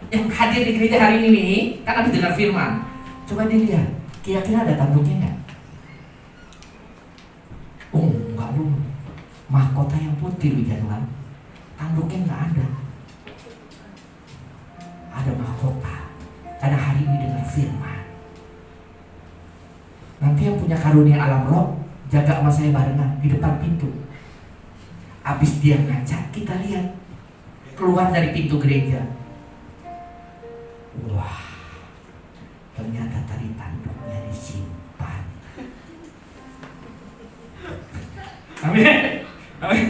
Yang hadir di gereja hari ini nih, kan habis dengar firman. Coba dilihat, kira-kira ada tanduknya nggak? Oh, enggak lu. Mahkota yang putih lu jangan. Tanduknya nggak ada. Ada mahkota. Karena hari ini dengar firman. Nanti yang punya karunia alam roh, jaga sama saya barengan di depan pintu. Habis dia ngaca, kita lihat keluar dari pintu gereja. Wah, ternyata tadi tanduknya disimpan. Amin. Amin.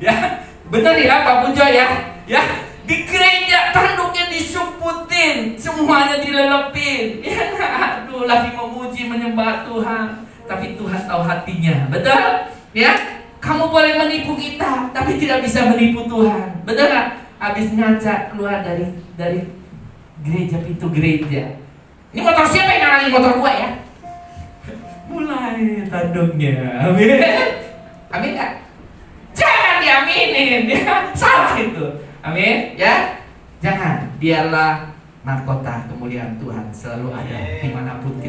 Ya, benar ya Pak Pujo ya. Ya, di gereja tanduknya disumputin, semuanya dilelepin. Ya, aduh, lagi memuji menyembah Tuhan, tapi Tuhan tahu hatinya. Betul? Ya, kamu boleh menipu kita, tapi tidak bisa menipu Tuhan. Betul nggak? Habis ngaca keluar dari gereja, pintu gereja. Ini motor siapa yang ngalangin motor gua ya? Mulai tanduknya. Amin. Amin nggak? Jangan diaminin, ya. Salah itu. Amin, ya. Jangan. Biarlah mahkota kemuliaan Tuhan selalu ada dimanapun